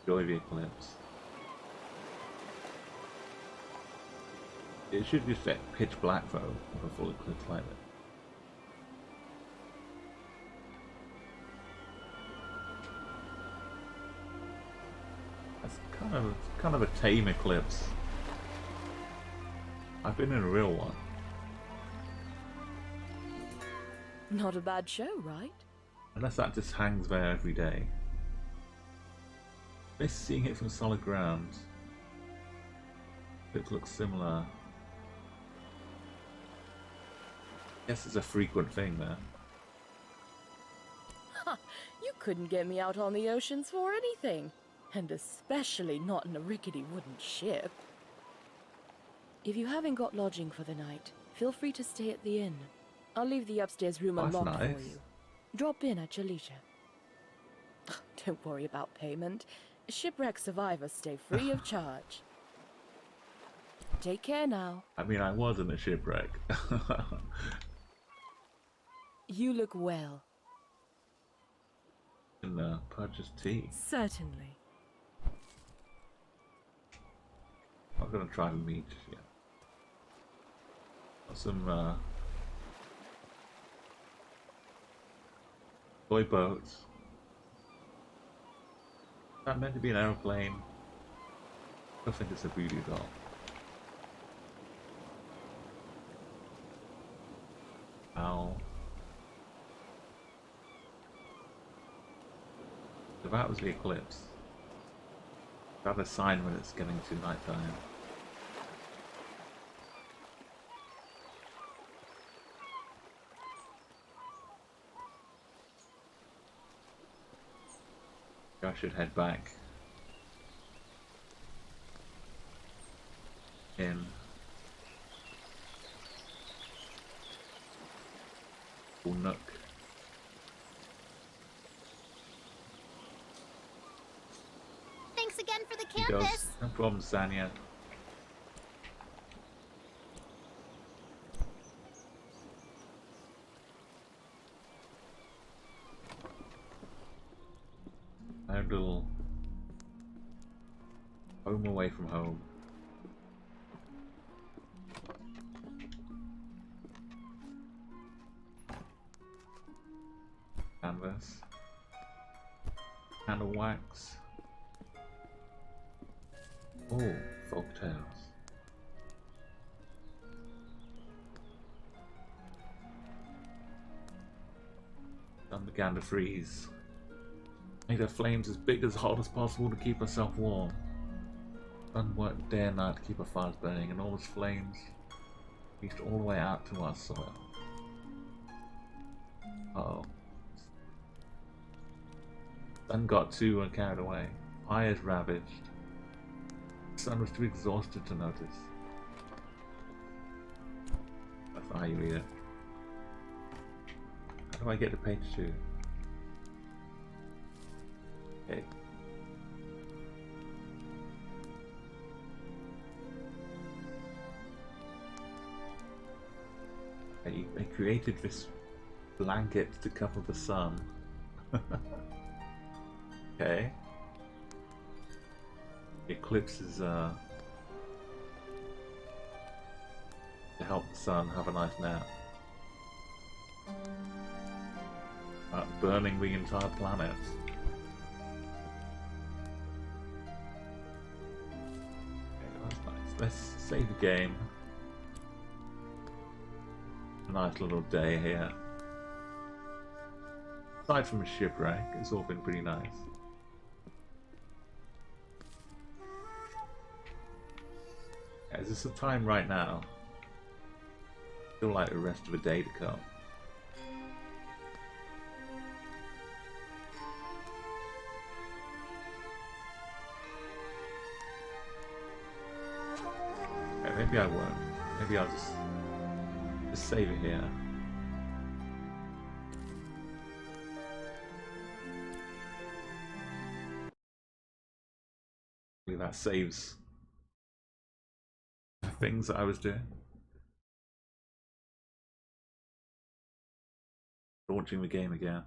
[SPEAKER 1] Enjoy the eclipse. It should just get pitch black though, with a full eclipse like that. That's kind of a tame eclipse. I've been in a real one.
[SPEAKER 14] Not a bad show, right?
[SPEAKER 1] Unless that just hangs there every day. Miss seeing it from solid ground. It looks similar. Guess it's a frequent thing there.
[SPEAKER 14] Ha! You couldn't get me out on the oceans for anything. And especially not in a rickety wooden ship. If you haven't got lodging for the night, feel free to stay at the inn. I'll leave the upstairs room
[SPEAKER 1] That's
[SPEAKER 14] unlocked
[SPEAKER 1] nice.
[SPEAKER 14] for you. Drop in at your leisure. Don't worry about payment. Shipwreck survivors stay free of charge. Take care now.
[SPEAKER 1] I mean, I was in a shipwreck.
[SPEAKER 14] You look well.
[SPEAKER 1] And purchase tea.
[SPEAKER 14] Certainly.
[SPEAKER 1] I'm gonna try the meat yet. Got some toy boats. Is that meant to be an aeroplane? I think it's a voodoo doll. Owl. So that was the eclipse. Is that a sign when it's getting to night time? I should head back in. Or Nook.
[SPEAKER 8] Thanks again for the
[SPEAKER 1] He
[SPEAKER 8] canvas.
[SPEAKER 1] goes, no problem, Sanya. Our little home away from home. Canvas. Candle wax. Oh, folk tales. Sun began to freeze. Made her flames as big as hot as possible to keep herself warm. Sun worked day and night to keep her fires burning, and all those flames reached all the way out to our soil. Uh-oh. Sun got too and carried away. Fires ravaged. Sun was too exhausted to notice. That's not how you read it. How do I get to page 2? Okay. I created this blanket to cover the sun. Okay. Eclipse is to help the sun have a nice nap. Burning the entire planet. Okay, that's nice. Let's save the game. A nice little day here. Aside from a shipwreck, it's all been pretty nice. Is there some time right now? Still like the rest of the day to come. Okay, maybe I won't. Maybe I'll just save it here. That saves the things that I was doing. Launching the game again.